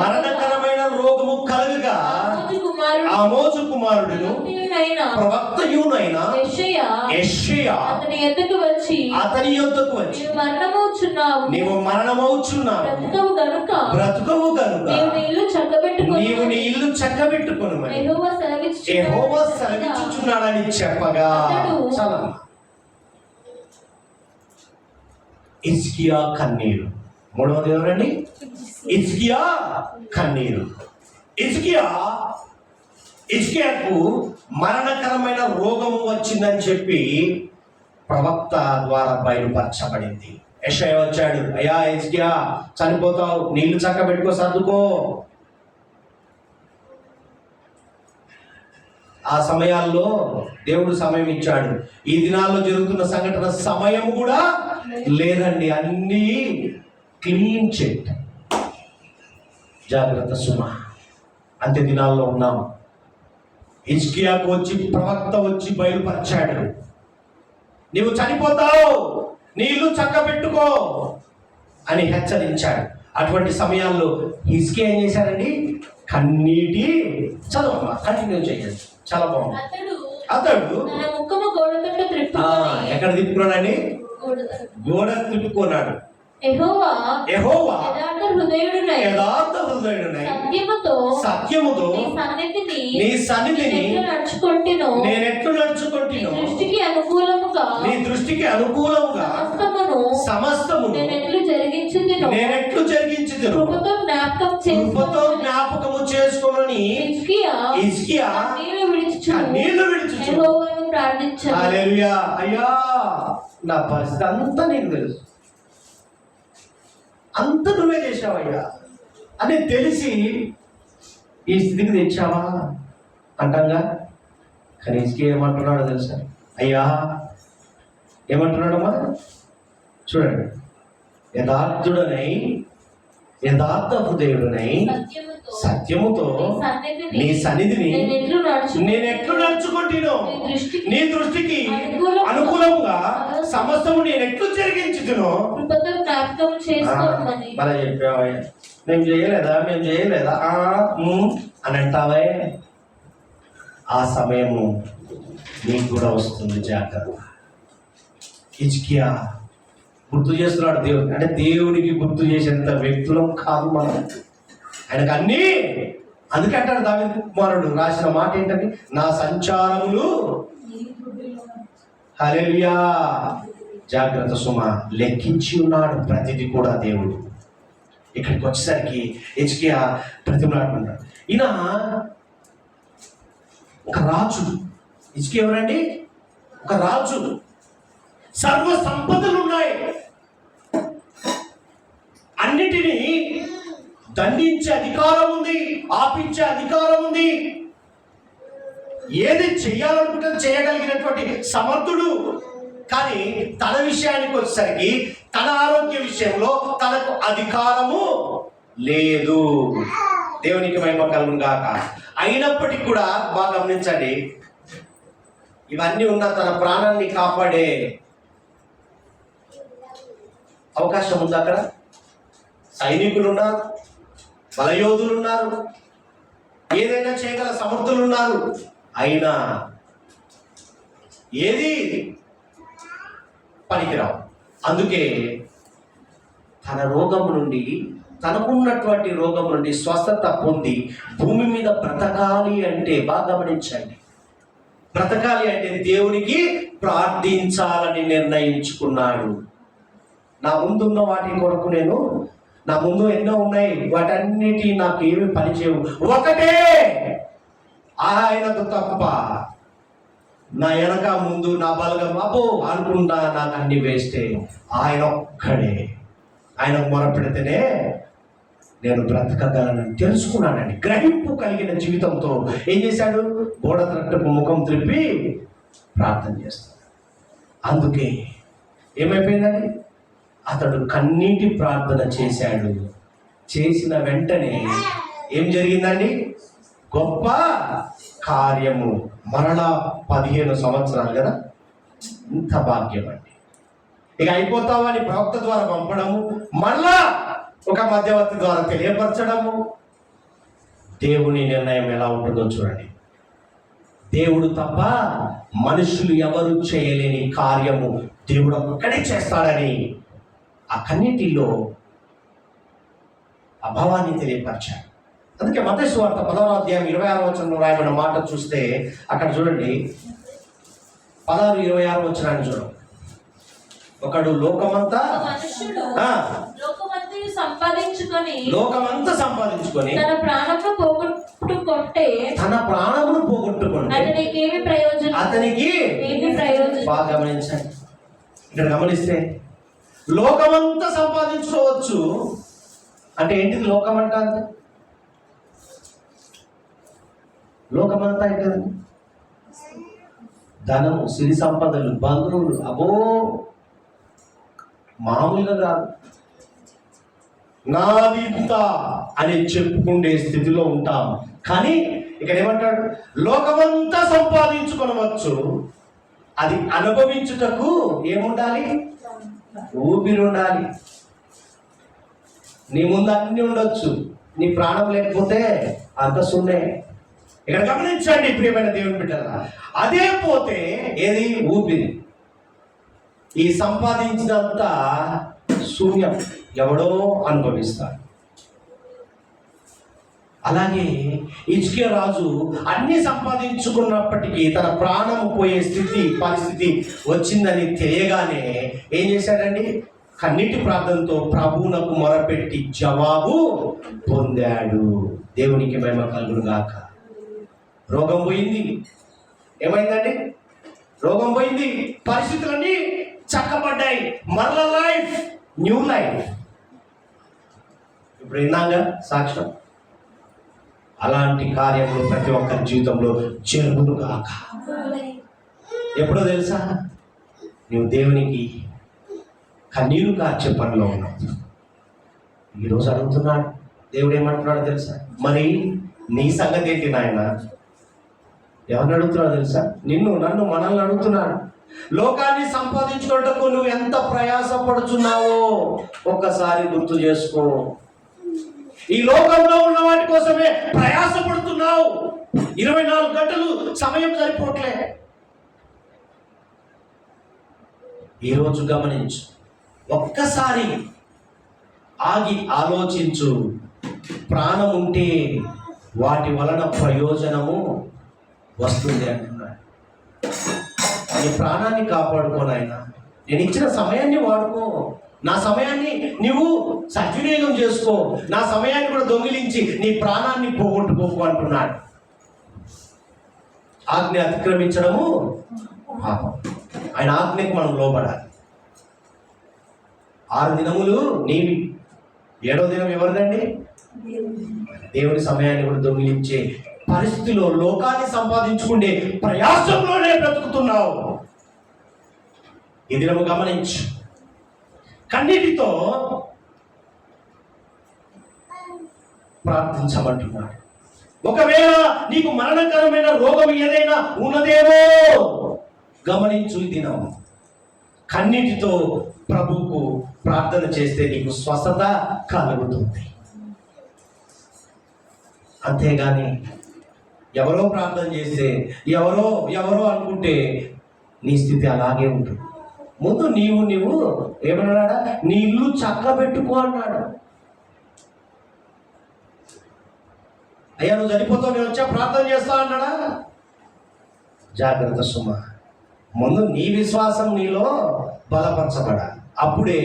మరణకరమైన రోగము కలుగగా ఆమోజు కుమారుడును ప్రవక్తయునైన యెషయా అతని యొద్దకు వచ్చి నీవు మరణమవుచున్నావు, బ్రతుకవు గనుక నీవు నీ ఇల్లు చక్కబెట్టుకొనుమని యెహోవా యెహోవా సెలవిచ్చుచున్నాడని చెప్పగా చదవమ్మా. హిజ్కియా కన్నీరు. మూడవది ఎవరండి? హిజ్కియా కన్నీరు. హిజ్కియాకు మరణకరమైన రోగము వచ్చిందని చెప్పి ప్రవక్త ద్వారా బయలుపరచబడింది. యెషయా వచ్చాడు, అయ్యా హిజ్కియా చనిపోతావు, నీళ్లు చక్కబెట్టుకో, సర్దుకో. ఆ సమయాల్లో దేవుడు సమయం ఇచ్చాడు. ఈ దినాల్లో జరుగుతున్న సంఘటన సమయం కూడా లేదండి. అన్నీ క్లీన్ చెట్. జాగ్రత్త సుమ. అంత్య దినాల్లో ఉన్నాం. హిజ్కియాకు వచ్చి ప్రవక్త వచ్చి బయలుపరిచాడు, నీవు చనిపోతావు, నీ ఇల్లు చక్కబెట్టుకో అని హెచ్చరించాడు. అటువంటి సమయాల్లో హిజ్కియా ఏం చేశాడండి? కన్నీటి చదవమ్మా, కంటిన్యూ చేయండి, చాలా బాగుంది. అతడు తన ముఖము గోడ తట్టు త్రిప్పుకొని ఎక్కడ తిప్పుకున్నాడని? గోడ తిప్పుకున్నాడు. యెహోవా యథార్థ హృదయుడునై సత్యముతో నీ సన్నిధిని నేను ఎట్లు నడుచుకుంటును, నీ దృష్టికి అనుకూలముగా సమస్తమును నేను ఎట్లు జరిగించుదును, కృపతో జ్ఞాపకము చేసుకోమని హిజ్కియా కన్నీళ్లు విడుచుచు హల్లెలూయా. అయ్యా, నా పరిస్థితి అంతా నీకు తెలుసు, అంత నువ్వే చేశావయ్యా అని తెలిసి ఈ స్థితికి తెచ్చావా అంటంగా. కానీ హిజ్కియా ఏమంటున్నాడో తెలుసా? అయ్యా ఏమంటున్నాడమ్మా చూడండి, యథార్థ హృదయుడనై సత్యముతో నీ సన్నిధిని నేను ఎట్లు నడుచుకుంటును, నీ దృష్టికి అనుకూలంగా సమస్తము నేను ఎట్లు జరిగించుతును. మళ్ళీ చెప్పావయ్యా, మేము చేయలేదా అని అంటావే. ఆ సమయము నీకు కూడా వస్తుంది, జాగ్రత్త. హిజ్కియా గుర్తు చేస్తున్నాడు దేవుడు. అంటే దేవుడికి గుర్తు చేసేంత వ్యక్తులం కాదు మనం. ఆయనకు అన్నీ, అందుకే అంటాడు దావీదు కుమారుడు రాసిన మాట ఏంటంటే, నా సంచారములు హల్లెలూయా. జాగ్రత్త సుమ, లెక్కించి ఉన్నాడు ప్రతిదీ కూడా దేవుడు. ఇక్కడికి వచ్చేసరికి హిజ్కియా ప్రతిమలాడుకుంటాడు. ఈయన ఒక రాజు. హిజ్కియా ఎవరండి? ఒక రాజు. సర్వ సంపదలు ఉన్నాయి, అన్నిటినీ దండించే అధికారం ఉంది, ఆపించే అధికారం ఉంది, ఏది చేయాలనుకుంటే చేయగలిగినటువంటి సమర్థుడు. కానీ తన విషయానికి వచ్చేసరికి తన ఆరోగ్య విషయంలో తనకు అధికారము లేదు. దేవునికి మహిమ కలుగును గాక. అయినప్పటికీ కూడా బాగా గమనించండి, ఇవన్నీ ఉన్న తన ప్రాణాన్ని కాపాడే అవకాశం ఉంది. అక్కడ సైనికులు ఉన్నారు, బలయోధులు ఉన్నారు, ఏదైనా చేయగల సమర్థులు ఉన్నారు. అయినా ఏది పనికిరావు. అందుకే తన రోగం నుండి, తనకున్నటువంటి రోగం నుండి స్వస్థత పొంది భూమి మీద బ్రతకాలి అంటే, బాగా గమనించండి, బ్రతకాలి అంటే దేవునికి ప్రార్థించాలని నిర్ణయించుకున్నాడు. నా ముందున్న వాటి కొరకు నా ముందు ఎన్నో ఉన్నాయి, వాటన్నిటి నాకు ఏమి పనిచేయవు, ఒకటే ఆయనకు తప్ప నా వెనక ముందు నా బలగం అబ్బో అనుకుంటా నాకు అన్ని వేస్తే ఆయన ఒక్కడే. ఆయనకు మొరపెడితేనే నేను బ్రతకగలనని తెలుసుకున్నానండి. గ్రహింపు కలిగిన జీవితంతో ఏం చేశాడు? గోడ తట్టుకు ముఖం త్రిప్పి ప్రార్థన చేస్తాడు. అందుకే ఏమైపోయిందండి? అతడు కన్నీటి ప్రార్థన చేశాడు. చేసిన వెంటనే ఏం జరిగిందండి? గొప్ప కార్యము. మరలా 15 సంవత్సరాలు కదా, ఇంత భాగ్యం అండి. ఇక అయిపోతావు అని ప్రవక్త ద్వారా పంపడము, మళ్ళా ఒక మధ్యవర్తి ద్వారా తెలియపరచడము. దేవుని నిర్ణయం ఎలా ఉంటుందో చూడండి. దేవుడు తప్ప మనుషులు ఎవరు చేయలేని కార్యము దేవుడు ఒక్కడే చేస్తాడని ఆ కన్నిటిలో అభావాన్ని తెలియపరిచాడు. అందుకే మత్తయి సువార్త 16వ అధ్యాయం 26వ వచనంలో రాయబడిన మాట చూస్తే అక్కడ చూడండి, 16-26 వచనాన్ని చూడండి. ఒకడు లోకమంతా ఒక మనుష్యుడు ఆ, లోకమంతా సంపాదించుకొని తన ప్రాణమును పోగొట్టుకుంటే అతనికి ఏమి ప్రయోజనం? బాగా గమనించండి. ఇక్కడ గమనిస్తే లోకమంతా సంపాదించుకోవచ్చు అంటే ఏంటిది? లోకమంతా అంటే లోకమంతా ఏంటండి? ధనము, సిరి సంపదలు, బంధువులు, అబో మామూలుగా కాదు. నాది ఇంత అని చెప్పుకునే స్థితిలో ఉంటాం. కానీ ఇక్కడ ఏమంటాడు? లోకమంతా సంపాదించుకొనవచ్చు, అది అనుభవించుటకు ఏముండాలి? ఊపిరి ఉండాలి. నీ ముందు అన్ని ఉండొచ్చు, నీ ప్రాణం లేకపోతే అంత సున్నే. ఇక్కడ గమనించండి ప్రియమైన దేవుని బిడ్డలారా, అదే పోతే ఏది? ఊపిరి. ఈ సంపాదించినంత శూన్యం, ఎవడో అనుభవిస్తాడు. అలాగే హిజ్కియా రాజు అన్ని సంపాదించుకున్నప్పటికీ తన ప్రాణము పోయే పరిస్థితి వచ్చిందని తెలియగానే ఏం చేశాడండి? కన్నీటి ప్రార్థనతో ప్రభువునకు మొరపెట్టి జవాబు పొందాడు. దేవునికి మహిమ కలుగును గాక. రోగం పోయింది. ఏమైందండి? రోగం పోయింది, పరిస్థితులన్నీ చక్కబడ్డాయి. మరల లైఫ్, న్యూ లైఫ్. ఇప్పుడు విన్నాగా సాక్ష్యం. అలాంటి కార్యములు ప్రతి ఒక్కరి జీవితంలో జరుగును గాక. ఎప్పుడో తెలుసా? నువ్వు దేవునికి కన్నీరు కార్చే పనిలో ఉన్నావు. ఈరోజు అడుగుతున్నాడు, దేవుడు ఏమంటున్నాడు తెలుసా? మరి నీ సంగతి ఏంటి నాయన? ఎవరిని అడుగుతున్నాడు తెలుసా? నిన్ను, నన్ను, మనల్ని అడుగుతున్నాడు. లోకాన్ని సంపాదించుకోవటకు నువ్వు ఎంత ప్రయాసపడుచున్నావో ఒక్కసారి గుర్తు చేసుకో. ఈ లోకంలో ఉన్న వాటి కోసమే ప్రయాసపడుతున్నావు. 24 గంటలు సమయం సరిపోవట్లే. ఈరోజు గమనించు, ఒక్కసారి ఆగి ఆలోచించు. ప్రాణం ఉంటే వాటి వలన ప్రయోజనము వస్తుంది అంటున్నాడు. నీ ప్రాణాన్ని కాపాడుకోనాయన. నేను ఇచ్చిన సమయాన్ని వాడుకో. నా సమయాన్ని నువ్వు సద్వినియోగం చేసుకో. నా సమయాన్ని కూడా దొంగిలించి నీ ప్రాణాన్ని పోగొట్టుకోకు అంటున్నాడు. ఆజ్ఞ అతిక్రమించడము పాపం. ఆయన ఆజ్ఞకు మనం లోబడాలి. 6 దినములు నీవి, 7వ దినం ఎవరిదండి? దేవుని సమయాన్ని కూడా దొంగిలించే పరిస్థితిలో లోకాన్ని సంపాదించుకునే ప్రయాసంలోనే బ్రతుకుతున్నావు. ఈ దినము గమనించు. కన్నీటితో ప్రార్థించమంటున్నాడు. ఒకవేళ నీకు మరణకరమైన రోగం ఏదైనా ఉన్నదేమో గమనించు. ఈ దినం కన్నీటితో ప్రభువుకు ప్రార్థన చేస్తే నీకు స్వస్థత కలుగుతుంది. అంతేగాని ఎవరో ప్రార్థన చేస్తే ఎవరో అనుకుంటే నీ స్థితి అలాగే ఉంటుంది. ముందు నీవు ఏమన్నాడా? నీ ఇల్లు చక్కబెట్టుకో అన్నాడు. అయ్యా నువ్వు చనిపోతావు, నేను వచ్చా ప్రార్థన చేస్తా అన్నాడా? జాగ్రత్త సుమ. ముందు నీ విశ్వాసం నీలో బలపరచబడాలి. అప్పుడే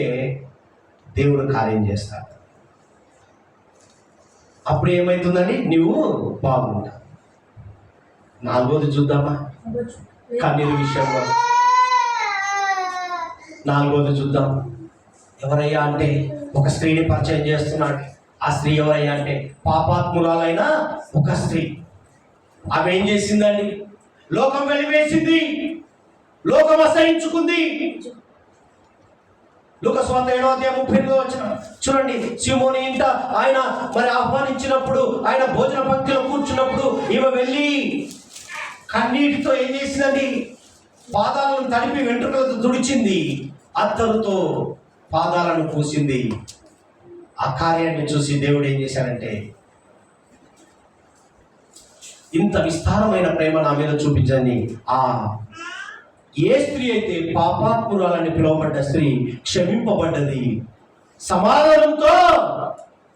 దేవుడు కార్యం చేస్తాడు. అప్పుడు ఏమవుతుందని నువ్వు బాగుంటావు. 4వది చూద్దామా? కన్నీరు విషయంలో 4వది చూద్దాం. ఎవరయ్యా అంటే ఒక స్త్రీని పరిచయం చేస్తున్నాడు. ఆ స్త్రీ ఎవరయ్యా అంటే పాపాత్మురాలైన ఒక స్త్రీ. ఆమె ఏం చేసిందండి? లోకం వెలివేసింది, లోకం అసహించుకుంది. లూకా సువార్త 7వ అధ్యాయం 38వ వచనం చూడండి. సీమోని ఇంట ఆయన మరి ఆహ్వానించినప్పుడు, ఆయన భోజన పంక్తిలో కూర్చున్నప్పుడు ఈమె వెళ్ళి కన్నీటితో ఏం చేసిందండి? పాదాలను తడిపి వెంట్రుకలతో తుడిచింది, అత్తరుతో పాదాలను పూసింది. ఆ కార్యాన్ని చూసి దేవుడు ఏం చేశాడంటే, ఇంత విస్తారమైన ప్రేమ నా మీద చూపించండి. ఏ స్త్రీ అయితే పాపాత్మురాలని పిలువబడ్డ స్త్రీ క్షమింపబడ్డది, సమాధానంతో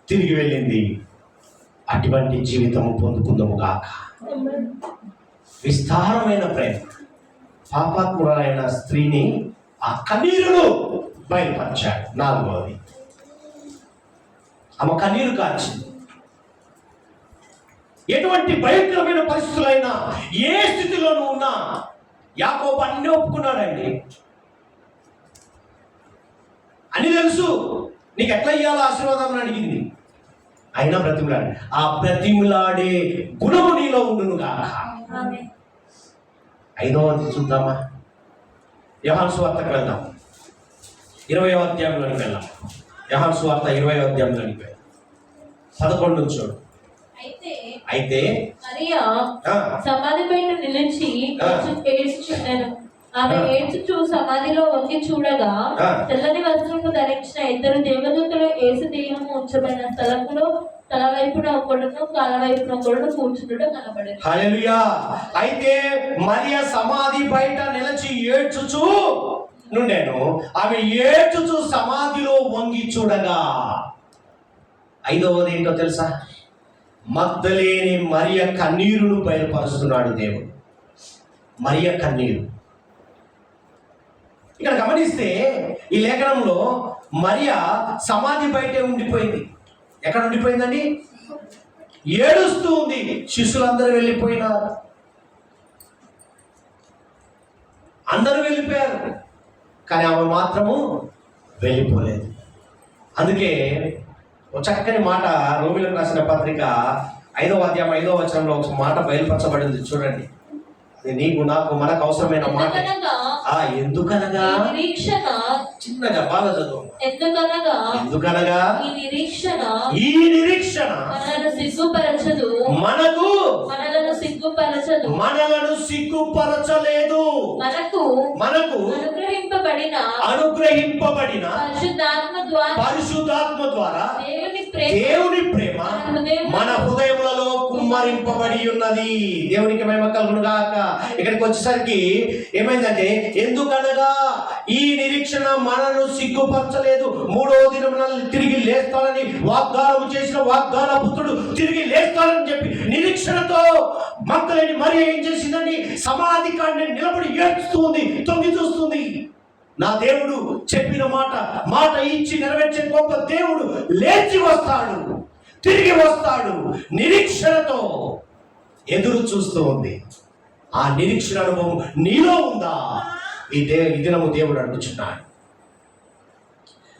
తిరిగి వెళ్ళింది. అటువంటి జీవితము పొందుకుందాము గాక. విస్తారమైన ప్రేమ పాపాత్మురాలైన స్త్రీని ఆ కన్నీరును బయలుపరిచాడు. 4వది, ఆమె కన్నీరు కార్చింది. ఎటువంటి భయంకరమైన పరిస్థితులైనా, ఏ స్థితిలోనూ ఉన్నా యాకోబు అన్ని ఒప్పుకున్నాడండి. అని తెలుసు, నీకు ఎట్లా ఇయ్యాలో ఆశీర్వాదం అని అడిగింది. అయినా బ్రతిమలాడు. ఆ బ్రతిమలాడే గుణము నీలో ఉండును గాక. 5వది చూద్దామా? యోహాను సువార్తకు వెళ్దాం. 20వ అధ్యాయంలోనికి వెళ్దాం. యోహాను సువార్త 20వ అధ్యాయంలోనికి వెళ్దాం. 11 చూడు. అయితే మరియా సమాధి బయట నిలిచి ఏడ్చుచుండెను. ఆమె ఏడ్చుచు సమాధిలో వంగి చూడగా తెల్లని వస్త్రము ధరించిన 2 దేవదూతలు యేసు దేహము ఉంచబడిన స్థలములో తల వైపున ఒకడును కాల వైపున ఒకడును కూర్చుండడం కనబడేది. హల్లెలూయా. అయితే మరియా సమాధి బయట నిలిచి ఏడ్చుచు నుండెను. ఆమె ఏడ్చుచు సమాధిలో వంగి చూడగా. 5వది ఏంటో తెలుసా? మగ్దలేని మరియ కన్నీరును బయలుపరుస్తున్నాడు దేవుడు. మరియ కన్నీరు. ఇక్కడ గమనిస్తే ఈ లేఖనంలో మరియ సమాధి బయటే ఉండిపోయింది. ఎక్కడ ఉండిపోయిందండి? ఏడుస్తూ ఉంది. శిష్యులందరూ వెళ్ళిపోయినారు, అందరూ వెళ్ళిపోయారు, కానీ ఆమె మాత్రము వెళ్ళిపోలేదు. అందుకే ఒక చక్కని మాట రోమిలకు రాసిన పత్రిక 5వ అధ్యాయం 5వ వచనంలో ఒక మాట బయలుపరచబడింది. చూడండి, అది నీకు నాకు మనకు అవసరమైన మాట. ఎందుకనగా నిరీక్షణ, చిన్నగా బాగా చదువు. ఎందుకనగా ఈ నిరీక్షణ మనలను సిగ్గుపరచదు, మనలను సిగ్గుపరచలేదు. మనకు అనుగ్రహింపబడిన పరిశుద్ధాత్మ ద్వారా దేవుని ప్రేమ మన హృదయములలో కుమ్మరింపబడి ఉన్నది. దేవునికి మహిమ కలుగును గాక. ఇక్కడికి వచ్చేసరికి ఏమైందంటే, ఎందుకనగా ఈ నిరీక్షణ మనను సిగ్గుపరచలేదు. 3వ దినమున తిరిగి లేస్తానని వాగ్దానం చేసిన వాగ్దాన పుత్రుడు తిరిగి లేస్తానని చెప్పి నిరీక్షణతో మగ్దలేని మరియ ఏం చేసిందండి? సమాధి కాడిని నిలబడి ఏడుస్తుంది, తొంగి చూస్తుంది. నా దేవుడు చెప్పిన మాట ఇచ్చి నెరవేర్చే గొప్ప దేవుడు లేచి వస్తాడు, తిరిగి వస్తాడు. నిరీక్షణతో ఎదురు చూస్తూ ఉంది. ఆ నిరీక్షణ అనుభవం నీలో ఉందా? ఈ దినము దేవుడు అడుగుచున్నాడు.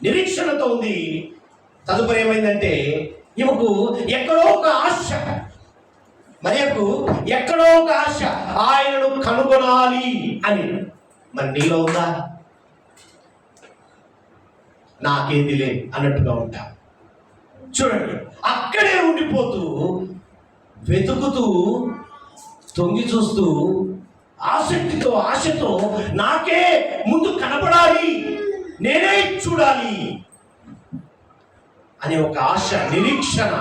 నిరీక్షణతో ఉంది. తదుపరి ఏమైందంటే, ఈమెకు ఎక్కడో ఒక ఆశ, మరియకు ఎక్కడో ఒక ఆశ, ఆయనను కనుగొనాలి అని. మరి నీలో ఉందా? నాకేందిలే అన్నట్టుగా ఉంటా. చూడండి, అక్కడే ఉండిపోతూ వెతుకుతూ తొంగి చూస్తూ ఆశతో నాకే ముందు కనపడాలి, నేనే చూడాలి అనే ఒక ఆశ, నిరీక్షణ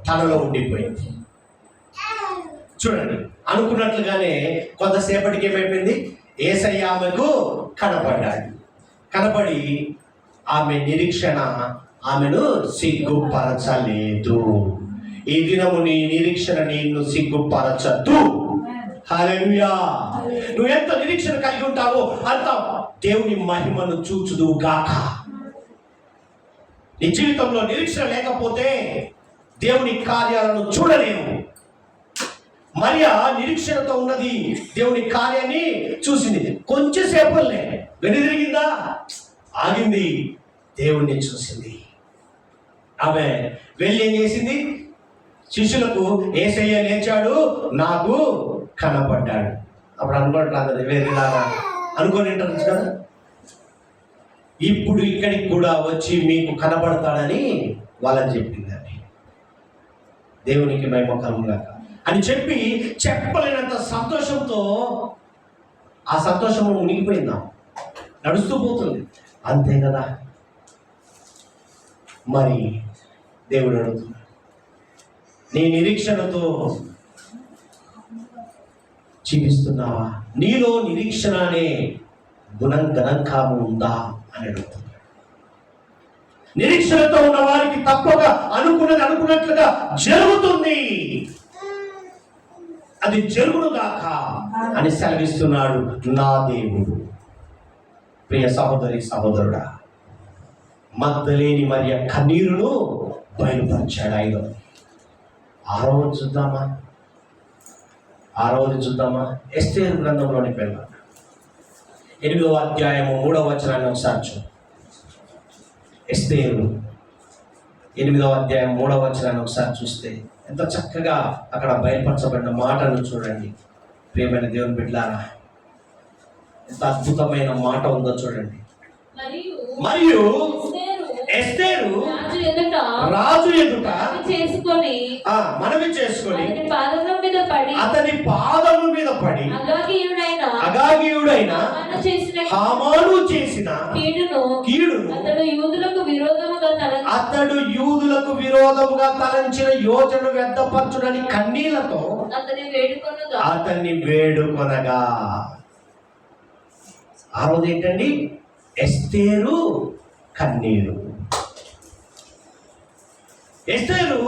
తనలో ఉండిపోయింది. చూడండి, అనుకున్నట్లుగానే కొంతసేపటికి ఏమైపోయింది? యేసయ్య ఆమెకు కనపడ్డాడు. కనపడి ఆమె నిరీక్షణ ఆమెను సిగ్గుపరచలేదు. ఈ దినము నీ నిరీక్షణ నిన్ను సిగ్గుపరచదు. హల్లెలూయా. నువ్వు ఎంత నిరీక్షణ కలిగి ఉంటావో అంత దేవుని మహిమను చూచుదు గాక. నీ జీవితంలో నిరీక్షణ లేకపోతే దేవుని కార్యాలను చూడలేవు. మరియా నిరీక్షణతో ఉన్నది, దేవుని కార్యాన్ని చూసింది. కొంచెం సేపల్లే వెనుదిరిగిందా? ఆగింది, దేవుణ్ణి చూసింది. ఆమె వెళ్ళి ఏం చేసింది? శిష్యులకు యేసయ్య లేచాడు, నాకు కనపడ్డాడు. అప్పుడు అనుకోవట్లేదు, వేరేలాగా అనుకొని ఉంటారు కదా. ఇప్పుడు ఇక్కడికి కూడా వచ్చి మీకు కనపడతాడని వాళ్ళని చెప్పిందండి. దేవునికి మహిమ కలుగుగాక అని చెప్పి చెప్పలేనంత సంతోషంతో ఆ సంతోషము మునిగిపోయిందాం, నడుస్తూ పోతుంది. అంతే కదా. మరి దేవుడు అడుగుతున్నాడు, నీ నిరీక్షణతో జీవిస్తున్నావా? నీలో నిరీక్షణ అనే గణాంకము ఉందా అని అడుగుతున్నాడు. నిరీక్షణతో ఉన్న వారికి తప్పక అనుకున్నది అనుకున్నట్లుగా జరుగుతుంది, అది జరుగునుగాక అని సెలవిస్తున్నాడు నా దేవుడు. ప్రియ సహోదరి సహోదరుడా, మగ్దలేని మరియ కన్నీరును బయలుపరిచాడు. 6వ చూద్దామా ఎస్తేరు గ్రంథంలోనికి వెళ్ళాం. 8వ అధ్యాయము 3వ వచనాన్ని ఒకసారి చూద్దాం. ఎస్తేరు 8వ అధ్యాయం 3వ వచనాన్ని ఒకసారి చూస్తే ఎంత చక్కగా అక్కడ బయలుపరచబడిన మాటను చూడండి. ప్రియమైన దేవుని బిడ్డలారా, ఎంత అద్భుతమైన మాట ఉందో చూడండి. మరియు ఎస్తేరు రాజు ఎదుట మనవి చేసుకొని అతని పాదము మీద పడి అగాగీయుడైన హామాను చేసిన కీడును అతడు యూదులకు విరోధముగా తలంచిన యోచన వ్యర్థపరచుడని కన్నీళ్లతో అతన్ని వేడుకొనగా. ఆ రోజు ఏంటండి? ఎస్తేరు కన్నీరు. ఎస్తేరు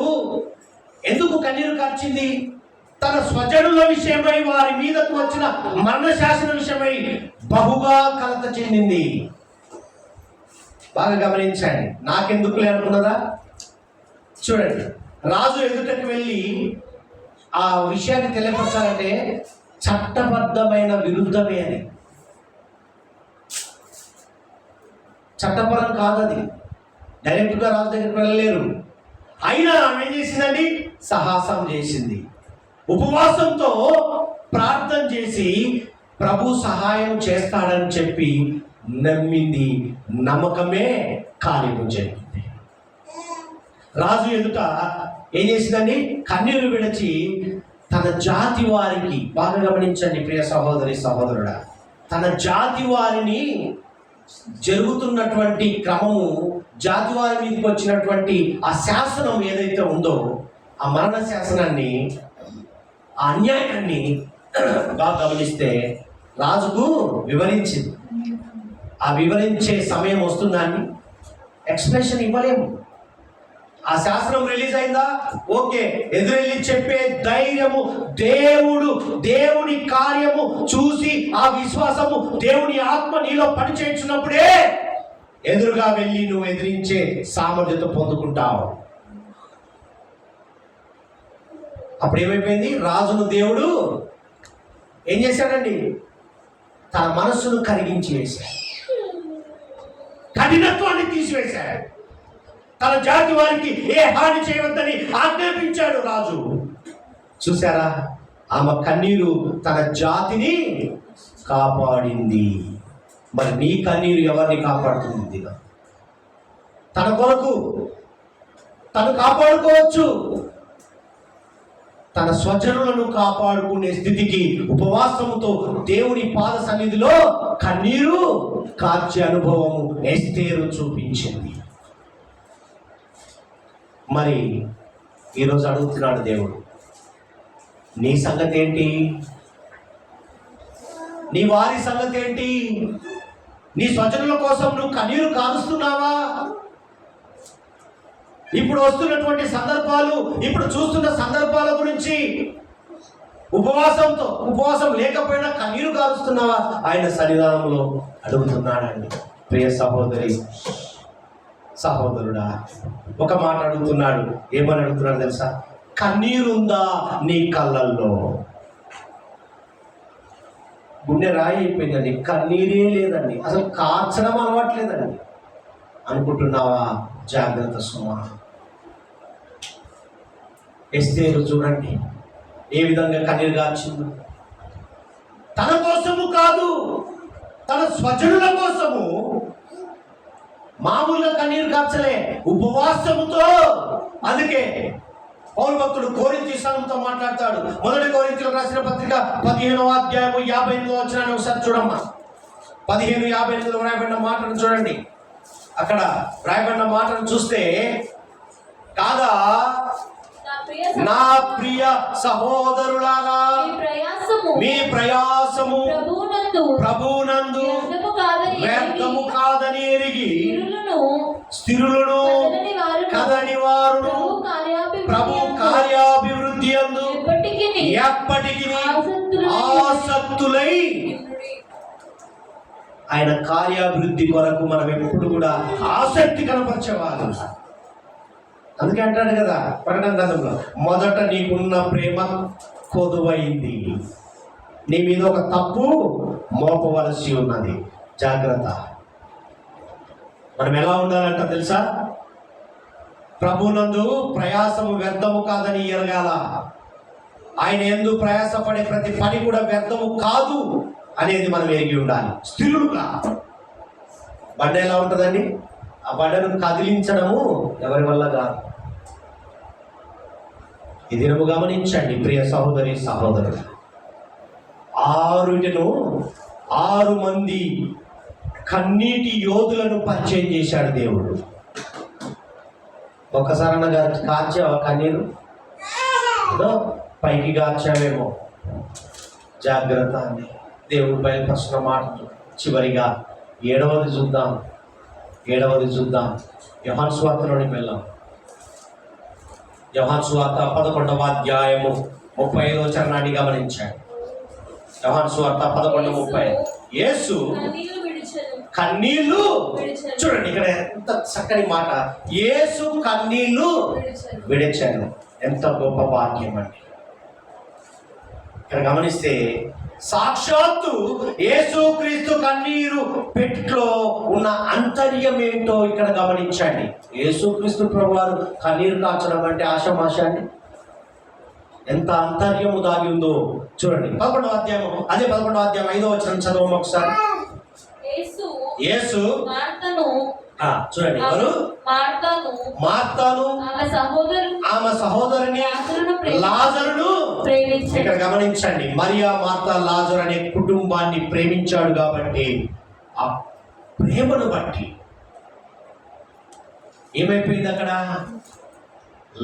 ఎందుకు కన్నీరు కార్చింది? తన స్వజనుల విషయమై, వారి మీదకు వచ్చిన మరణ శాసన విషయమై బహుగా కలత చెందింది. బాగా గమనించండి. నాకెందుకు అనుకున్నదా? చూడండి, రాజు ఎదుటకు వెళ్ళి ఆ విషయాన్ని తెలియపరచాలంటే చట్టబద్ధమైన విరుద్ధమే అది, చట్టపరం కాదు అది. డైరెక్ట్గా రాజు దగ్గరికి వెళ్ళలేరు. అయినా ఆమె ఏం చేసిందండి? సాహసం చేసింది. ఉపవాసంతో ప్రార్థన చేసి ప్రభు సహాయం చేస్తాడని చెప్పి నమ్మింది. నమ్మకమే కార్యము జరిగింది. రాజు ఎదుట ఏం చేసిందండి? కన్నీరు విడిచి తన జాతి వారికి, బాగా గమనించండి ప్రియ సహోదరి సహోదరుడా, తన జాతి వారిని జరుగుతున్నటువంటి క్రమము, జాతి వారి మీదకి వచ్చినటువంటి ఆ శాసనం ఏదైతే ఉందో, ఆ మరణ శాసనాన్ని, ఆ అన్యాయాన్ని బాగా గమనిస్తే రాజుకు వివరించింది. ఆ వివరించే సమయం వస్తుందని ఎక్స్ప్రెషన్ ఇవ్వలేము. ఆ శాసనం రిలీజ్ అయిందా? ఓకే, ఎదురెళ్ళి చెప్పే ధైర్యము, దేవుని కార్యము చూసి ఆ విశ్వాసము, దేవుని ఆత్మ నీలో పనిచేస్తున్నప్పుడే ఎదురుగా వెళ్ళి నువ్వు ఎదిరించే సామర్థ్యత పొందుకుంటావు. అప్పుడు ఏమైపోయింది? రాజును దేవుడు ఏం చేశాడండి? తన మనస్సును కరిగించి వేశాడు, కఠినత్వాన్ని తీసివేశాడు. తన జాతి వారికి ఏ హాని చేయవద్దని ఆజ్ఞాపించాడు రాజు. చూసారా? ఆమె కన్నీరు తన జాతిని కాపాడింది. మరి నీ కన్నీరు ఎవరిని కాపాడుతుంది? తన కొరకు తను కాపాడుకోవచ్చు, తన స్వజనులను కాపాడుకునే స్థితికి ఉపవాసముతో దేవుని పాద సన్నిధిలో కన్నీరు కార్చే అనుభవము ఎస్తేరు చూపించింది. మరి ఈరోజు అడుగుతున్నాడు దేవుడు, నీ సంగతి ఏంటి? నీ వారి సంగతి ఏంటి? నీ స్వజనుల కోసం నువ్వు కన్నీరు కారుస్తున్నావా? ఇప్పుడు వస్తున్నటువంటి సందర్భాలు, ఇప్పుడు చూస్తున్న సందర్భాల గురించి ఉపవాసం లేకపోయినా కన్నీరు కారుస్తున్నావా? ఆయన సన్నిధానంలో అడుగుతున్నాడండి. ప్రియ సహోదరి సహోదరుడా, ఒక మాట అడుగుతున్నాడు. ఏమని అడుగుతున్నాడు తెలుసా? కన్నీరుందా నీ కళ్ళల్లో? గుండె రాయి అయిపోయిందండి, కన్నీరే లేదండి, అసలు కార్చడం అలవాట్లేదండి అనుకుంటున్నావా? జాగ్రత్త సుమా. ఎస్తేరు చూడండి ఏ విధంగా కన్నీరు కార్చిందో. తన కోసము కాదు, తన స్వజనుల కోసము మామూలుగా కన్నీరు కార్చలే, ఉపవాసముతో. అందుకే పౌలు భక్తుడు కొరింథీ సంఘంతో మాట్లాడతాడు. 1 కొరింథీయులకు రాసిన పత్రిక 15వ అధ్యాయము 58వ వచనాన్ని ఒకసారి చూడమ్మా. 15:58 రాయబడిన మాటను చూడండి. అక్కడ రాయబడిన మాటను చూస్తే, కాగా నా ప్రియ సహోదరులారా, మీ ప్రయాసము ప్రభువునందు వ్యర్థము కాదని ఎరిగి స్థిరులను స్థిరులను కదని వారును ప్రభు కార్యాభివృద్ధి అందు ఎప్పటికీ ఆసక్తులై ఆయన కార్యాభివృద్ధి కొరకు మనం ఎప్పుడు కూడా ఆసక్తి కనపరచేవారు. అందుకే అంటాడు కదా ప్రకటన గ్రంథంలో, మొదట నీకున్న ప్రేమ కొదువైంది, నీ మీద ఒక తప్పు మోపవలసి ఉన్నది, జాగ్రత్త. మనం ఎలా ఉండాలంట తెలుసా? ప్రభునందు ప్రయాసము వ్యర్థము కాదని ఎరగాల. ఆయన యందు ప్రయాసపడే ప్రతి పని కూడా వ్యర్థము కాదు అనేది మనం ఎరిగి ఉండాలి. స్థిరులుగా బండ ఎలా ఉంటుందండి? ఆ బండను కదిలించడము ఎవరి వల్ల కాదు. ఈ దినము గమనించండి ప్రియ సహోదరి సహోదరులు, 6 మంది కన్నీటి యోధులను పరిచయం చేశాడు దేవుడు. ఒక్కసారన్నా కార్చావా కన్నీరు? ఏదో పైకి కార్చావేమో, జాగ్రత్త అని దేవుడు బయలుపరిచిన మాట. చివరిగా 7వది చూద్దాం. యోహాను సువార్తలోనికి వెళ్దాం. యోహాను సువార్త 11వ అధ్యాయము 35వ వచనాన్ని గమనించాడు. యోహాను సువార్త 11:30. యేసు కన్నీళ్లు, చూడండి ఇక్కడ ఎంత చక్కని మాట, యేసు కన్నీళ్లు విడిచాడు. ఎంత గొప్ప వాక్యం అండి. ఇక్కడ గమనిస్తే సాక్షాత్తు యేసుక్రీస్తు కన్నీరు పెట్టులో ఉన్న అంతర్యం ఏంటో ఇక్కడ గమనించండి. యేసుక్రీస్తు ప్రభువారు కన్నీరు కాచడం అంటే ఆషామాష అండి. ఎంత అంతర్యము దాగి ఉందో చూడండి. 11వ అధ్యాయం 5వ వచనం చదవము ఒకసారి. యేసు చూడండి, ఎవరు? మార్తాను ఆమె సహోదరుని లాజరును. ఇక్కడ గమనించండి, మరియా, మార్తా, లాజరు అనే కుటుంబాన్ని ప్రేమించాడు కాబట్టి ఆ ప్రేమను బట్టి ఏమైపోయింది అక్కడ?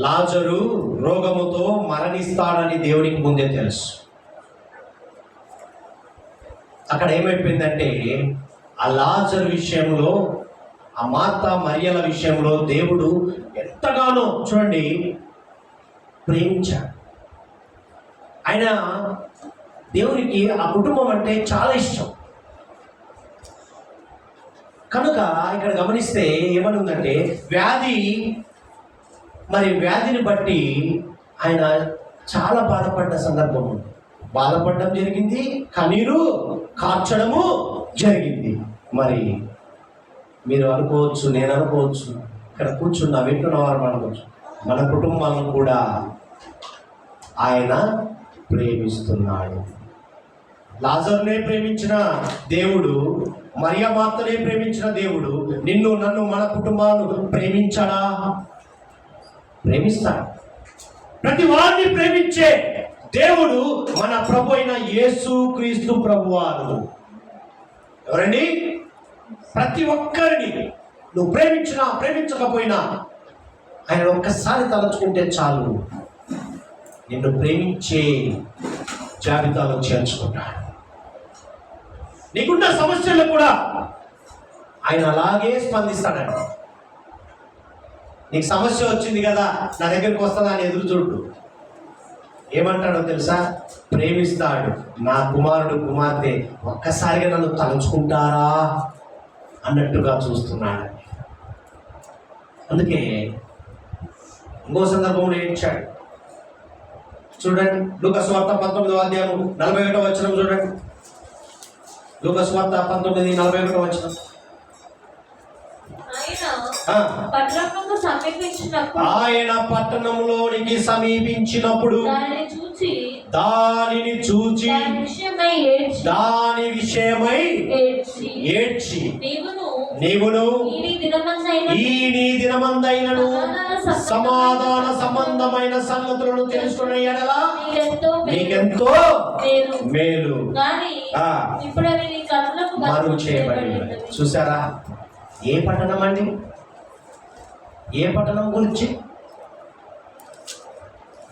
లాజరు రోగముతో మరణిస్తాడని దేవునికి ముందే తెలుసు. అక్కడ ఏమైపోయిందంటే ఆ లాజరు విషయంలో, ఆ మార్తా మరియల విషయంలో దేవుడు ఎంతగానో చూడండి ప్రేమించాడు. ఆయన దేవునికి ఆ కుటుంబం అంటే చాలా ఇష్టం. కనుక ఇక్కడ గమనిస్తే ఏమనుందంటే వ్యాధిని బట్టి ఆయన చాలా బాధపడ్డ సందర్భం ఉంది. బాధపడడం జరిగింది, కన్నీరు కార్చడము జరిగింది. మరి మీరు అనుకోవచ్చు, నేను అనుకోవచ్చు, ఇక్కడ కూర్చున్న వింటున్న వారు అనుకోవచ్చు, మన కుటుంబాలను కూడా ఆయన ప్రేమిస్తున్నాడు. లాజరునే ప్రేమించిన దేవుడు, మరియా మార్తనే ప్రేమించిన దేవుడు నిన్ను నన్ను మన కుటుంబాలను ప్రేమించాడా? ప్రేమిస్తాడు. ప్రతి వారిని ప్రేమించే దేవుడు మన ప్రభు అయిన యేసుక్రీస్తు ప్రభువారు. ఎవరండి? ప్రతి ఒక్కరిని నువ్వు ప్రేమించినా ప్రేమించకపోయినా ఆయన ఒక్కసారి తలుచుకుంటే చాలు, నిన్ను ప్రేమించే జాబితాలో చేర్చుకుంటాడు. నీకున్న సమస్యలు కూడా ఆయన అలాగే స్పందిస్తాడండి. నీకు సమస్య వచ్చింది కదా, నా దగ్గరికి వస్తుందా అని ఎదురు చూడు. ఏమంటాడో తెలుసా? ప్రేమిస్తాడు. నా కుమారుడు కుమార్తె ఒక్కసారిగా నన్ను తలుచుకుంటారా అన్నట్టుగా చూస్తున్నాడు. అందుకే ఇంకో సందర్భంలో ఏడ్చాడు. చూడండి, లూకా సువార్త 19వ అధ్యాయం 41వ వచనం చూడండి. లూకా సువార్త 19:41వ వచనం. ఆయన పట్టణంలోనికి సమీపించినప్పుడు దానిని చూచి దాని విషయమై ఏడ్చి, నీవును ఈ నీ దినమందైనను సమాధాన సంబంధమైన సంగతులను తెలుసుకునే ఎడల నీకెంతో మేలు మరుగు చేయబడి. చూసారా? ఏ పట్టణం అండి? ఏ పట్టణం గురించి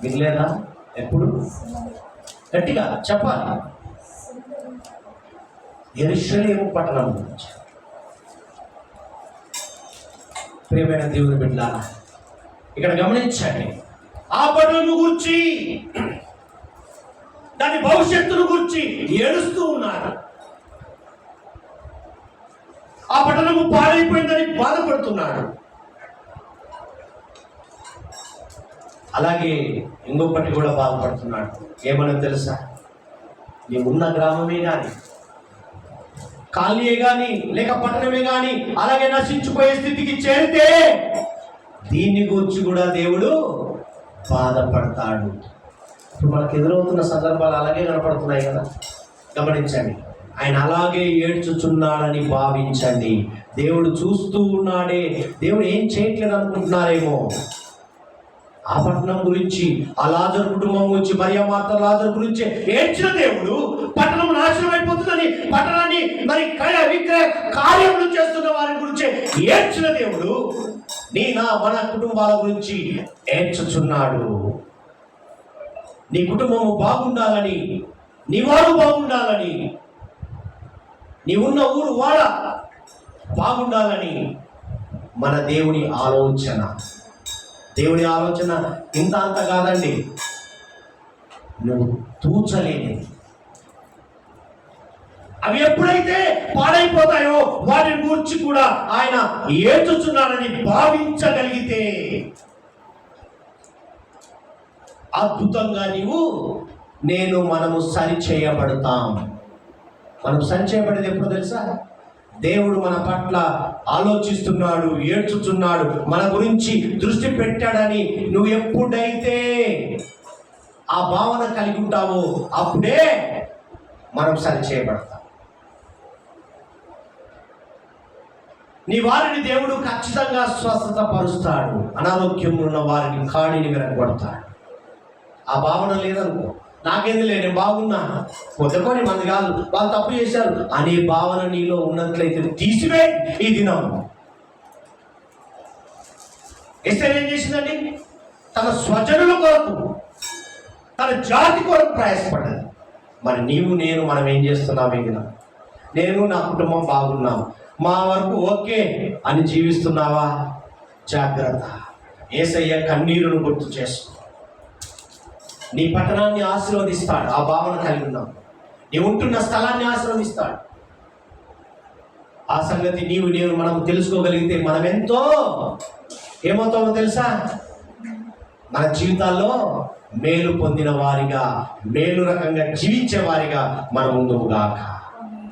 వినలేదా? ఎప్పుడు గట్టిగా చెప్పాలి. యెరూషలేము పట్టణం గురించి. ప్రియమైన దేవుని బిడ్డలారా, ఇక్కడ గమనించండి, ఆ పట్టణము గురించి, దాని భవిష్యత్తును గురించి ఏడుస్తూ ఉన్నారు. ఆ పట్టణము పాడైపోయిందని బాధపడుతున్నాడు. అలాగే ఇంకొకటి కూడా బాధపడుతున్నాడు. ఏమన్నా తెలుసా? నీ ఉన్న గ్రామమే కానీ, కాలనీయే కానీ, లేక పట్టణమే కానీ అలాగే నశించిపోయే స్థితికి చేరితే దీన్ని గురించి కూడా దేవుడు బాధపడతాడు. ఇప్పుడు మనకు ఎదురవుతున్న సందర్భాలు అలాగే కనపడుతున్నాయి కదా, గమనించండి. ఆయన అలాగే ఏడ్చుచున్నాడని భావించండి. దేవుడు చూస్తూ ఉన్నాడే, దేవుడు ఏం చేయట్లేదు అనుకుంటున్నారేమో. ఆ పట్టణం గురించి, ఆ లాజరు కుటుంబం గురించి, మరియా మార్త లాజరు గురించి ఏడ్చిన దేవుడు పట్టణం నాశనం అయిపోతుందని, పట్టణాన్ని మరి క్రయ విక్రయ కార్యములు చేస్తున్న వారి గురించి ఏడ్చిన దేవుడు మన కుటుంబాల గురించి ఏడ్చుచున్నాడు. నీ కుటుంబము బాగుండాలని, నీ వారు బాగుండాలని, నీ ఉన్న ఊరు వాడ బాగుండాలని మన దేవుని ఆలోచన. దేవుని ఆలోచన ఇంత అంత కాదండి, నువ్వు తూచలేనిది. అవి ఎప్పుడైతే పాడైపోతాయో వాటిని గురించి కూడా ఆయన ఏడ్చుచున్నాడని భావించగలిగితే అద్భుతంగా మనము సరిచేయబడతాం. మనం సరిచేయబడేది ఎప్పుడు తెలుసా? దేవుడు మన పట్ల ఆలోచిస్తున్నాడు, ఏడ్చుచున్నాడు, మన గురించి దృష్టి పెట్టాడని నువ్వు ఎప్పుడైతే ఆ భావన కలిగి ఉంటావో అప్పుడే మనం సరిచేయబడతాం. నీ వారిని దేవుడు ఖచ్చితంగా స్వస్థత పరుస్తాడు. అనారోగ్యం ఉన్న వారిని కాడిని విరగొడతాడు. ఆ భావన లేదనుకో, నాకేంది లేదు, నేను బాగున్నా, కొద్దికొని మంది కాదు, వాళ్ళు తప్పు చేశారు అనే భావన నీలో ఉన్నట్లయితే తీసివే ఈ దినం. ఎస్తేర్ ఏం చేసిందండి? తన స్వజనుల కొరకు, తన జాతి కొరకు ప్రయాసపడ్డది. మరి నేను మనం ఏం చేస్తున్నాం? ఈ దినం నేను నా కుటుంబం బాగున్నాం, మా వరకు ఓకే అని జీవిస్తున్నావా? జాగ్రత్త. యేసయ్య కన్నీరును గుర్తు చేసుకో. నీ పట్టణాన్ని ఆశీర్వదిస్తాడు, ఆ భావన కలిగి ఉన్నాం. నీ ఉంటున్న స్థలాన్ని ఆశీర్వదిస్తాడు. ఆ సంగతి మనం తెలుసుకోగలిగితే మనం ఎంతో ఏమవుతామో తెలుసా? మన జీవితాల్లో మేలు పొందిన వారిగా, మేలు రకంగా జీవించే వారిగా మనం ఉందుముగాక.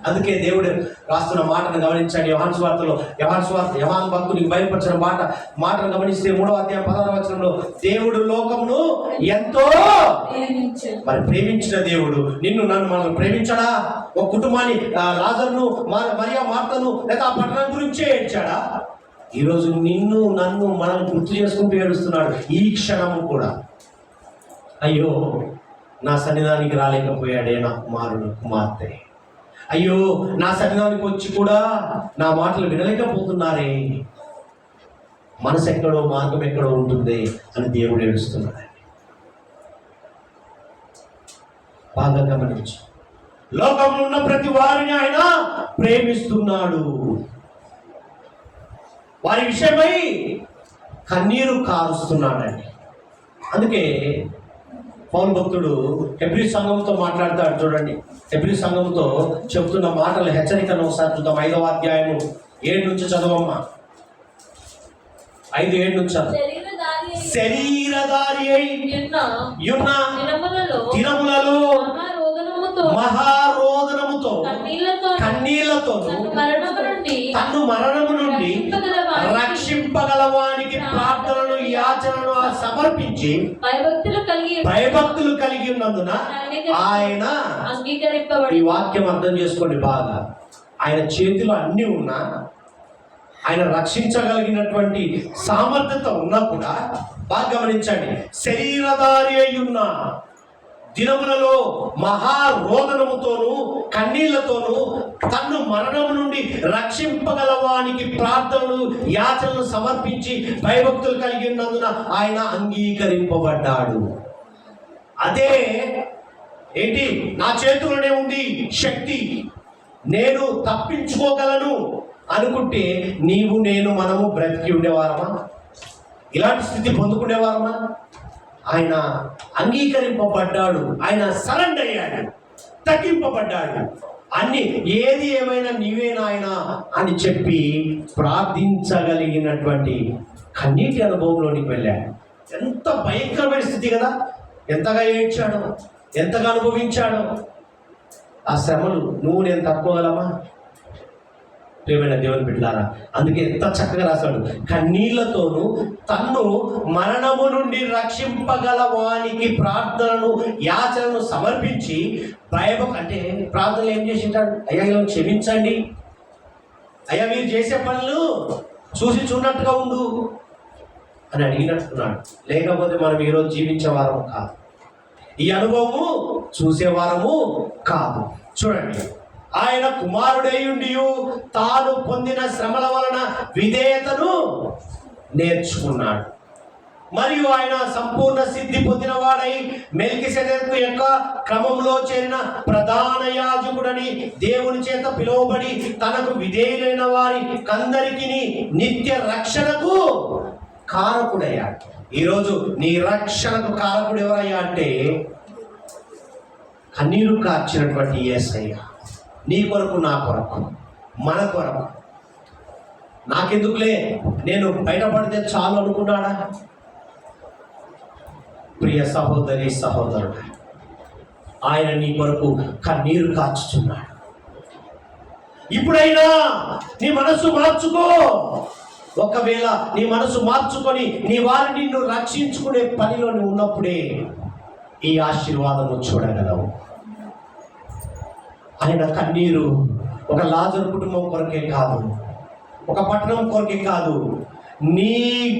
అందుకే దేవుడు రాస్తున్న మాటను గమనించండి. యోహాను భక్తునికి బయలుపరిచిన మాటను గమనిస్తే 3వ అధ్యాయం 16వ వచనంలో దేవుడు లోకమును ఎంతో మరి ప్రేమించిన దేవుడు నన్ను మనం ప్రేమించడా? ఒక కుటుంబాన్ని, లాజరును, మరియా మార్తను, లేదా ఆ పట్టణం గురించే ఏడ్చాడా? ఈరోజు నన్ను మనం గుర్తు చేసుకుంటూ ఏడుస్తున్నాడు ఈ క్షణము కూడా. అయ్యో, నా సన్నిధానికి రాలేకపోయాడే నా కుమార్తె. అయ్యో, నా సన్నిధానికి వచ్చి కూడా నా మాటలు వినలేకపోతున్నారే. మనసు ఎక్కడో, మార్గం ఎక్కడో ఉంటుంది అని దేవుడు ఏడుస్తున్నాడు. బాగా గమనించు. లోకంలో ఉన్న ప్రతి వారిని ఆయన ప్రేమిస్తున్నాడు. వారి విషయమై కన్నీరు కారుస్తున్నాడండి. అందుకే పౌలు భక్తుడు హెబ్రీ సంఘంతో మాట్లాడతాడు. చూడండి, హెబ్రీ సంఘంతో చెప్తున్న మాటలు, హెచ్చరికను ఒకసారి చూద్దాం. 5వ అధ్యాయము 7 నుంచి చదవమ్మా. 5:7 నుంచి చదువు. శరీరధారి అయి యున్న దినములలో మహారోదనముతో కన్నీళ్లతో తన్ను మరణము నుండి రక్షింపగలవానికి ప్రార్థనలు, యాచనలు సమర్పించి భయభక్తులు కలిగి ఉన్నందున ఆయన ఈ వాక్యం అర్థం చేసుకోండి బాగా. ఆయన చేతిలో అన్ని ఉన్నా, ఆయన రక్షించగలిగినటువంటి సామర్థ్యత ఉన్నా కూడా బాగా గమనించండి. శరీరధారి అయి ఉన్న దినములలో మహారోదనముతోను కన్నీళ్లతోనూ తన్ను మరణము నుండి రక్షింపగలవానికి ప్రార్థనలు, యాచనలు సమర్పించి భయభక్తులు కలిగి ఉన్నందున ఆయన అంగీకరింపబడ్డాడు. అదే ఏంటి? నా చేతిలోనే ఉంది శక్తి, నేను తప్పించుకోగలను, అనుకుంటే నీవు నేను మనము బ్రతికి ఉండేవారమా? ఇలాంటి స్థితి పొందుకునేవారమా? ఆయన అంగీకరింపబడ్డాడు, ఆయన సరెండర్ అయ్యాడు, తగ్గింపబడ్డాడు. అన్ని ఏది ఏమైనా నీవే నాయనా అని చెప్పి ప్రార్థించగలిగినటువంటి కన్నీటి అనుభవంలోనికి వెళ్ళాడు. ఎంత భయంకరమైన స్థితి కదా! ఎంతగా ఏడ్చాడో, ఎంతగా అనుభవించాడో ఆ శ్రమలు. నువ్వు నేను తట్టుకోగలమా? ప్రియమైన దేవుని బిడ్డలారా, అందుకే ఎంత చక్కగా రాశాడు, కన్నీళ్లతోనూ తన్ను మరణము నుండి రక్షింపగల వానికి ప్రార్థనను యాచనను సమర్పించి అంటే ప్రార్థనలు ఏం చేసింటాడు? అయ్యా ఇలా క్షమించండి, అయ్యా మీరు చేసే పనులు చూసి చూడనట్టుగా ఉండు అని అడిగినట్టున్నాడు. లేకపోతే మనం ఈరోజు జీవించేవారము కాదు, ఈ అనుభవము చూసేవారము కాదు. చూడండి, ఆయన కుమారుడై ఉండి తాను పొందిన శ్రమల వలన విధేయతను నేర్చుకున్నాడు. మరియు ఆయన సంపూర్ణ సిద్ధి పొందిన వాడై మెల్కిసెదెకు యొక్క క్రమంలో చేరిన ప్రధాన యాజకుడని దేవుని చేత పిలువబడి తనకు విధేయులైన వారి కందరికి నిత్య రక్షణకు కారకుడయ్యాడు. ఈరోజు నీ రక్షణకు కారకుడు ఎవరయ్యా అంటే కన్నీరు కార్చినటువంటి యేసయ్య. నీ కొరకు, నా కొరకు, మన కొరకు. నాకెందుకులే, నేను బయటపడితే చాలు అనుకున్నాడా? ప్రియ సహోదరి సహోదరుడు, ఆయన నీ కొరకు కన్నీరు కార్చుతున్నాడు. ఇప్పుడైనా నీ మనసు మార్చుకో. ఒకవేళ నీ మనసు మార్చుకొని నీ వారిని నిన్ను రక్షించుకునే పనిలో నువ్వు ఉన్నప్పుడే ఈ ఆశీర్వాదము చూడగలవు. ఆయన కన్నీరు ఒక లాజరు కుటుంబం కొరకే కాదు, ఒక పట్టణం కొరకే కాదు, నీ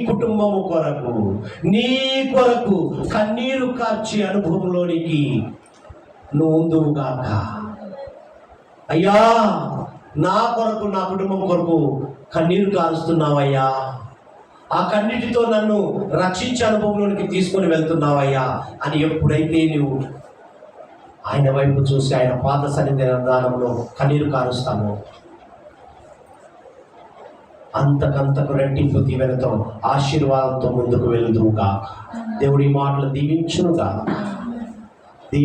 కుటుంబము కొరకు, నీ కొరకు కన్నీరు కార్చే అనుభవంలోనికి నువ్వు ఉందువుగాక. అయ్యా, నా కొరకు, నా కుటుంబం కొరకు కన్నీరు కారుస్తున్నావయ్యా, ఆ కన్నీటితో నన్ను రక్షించే అనుభవంలోనికి తీసుకొని వెళ్తున్నావయ్యా అని ఎప్పుడైతే నువ్వు ఆయన వైపు చూసి ఆయన పాద సన్నిధానంలో కన్నీరు కారుస్తాము, అంతకంతకు రెట్టింపు దీవెనతో ఆశీర్వాదంతో ముందుకు వెళుదువుగా. దేవుడి మాటలు దీవించునుగా.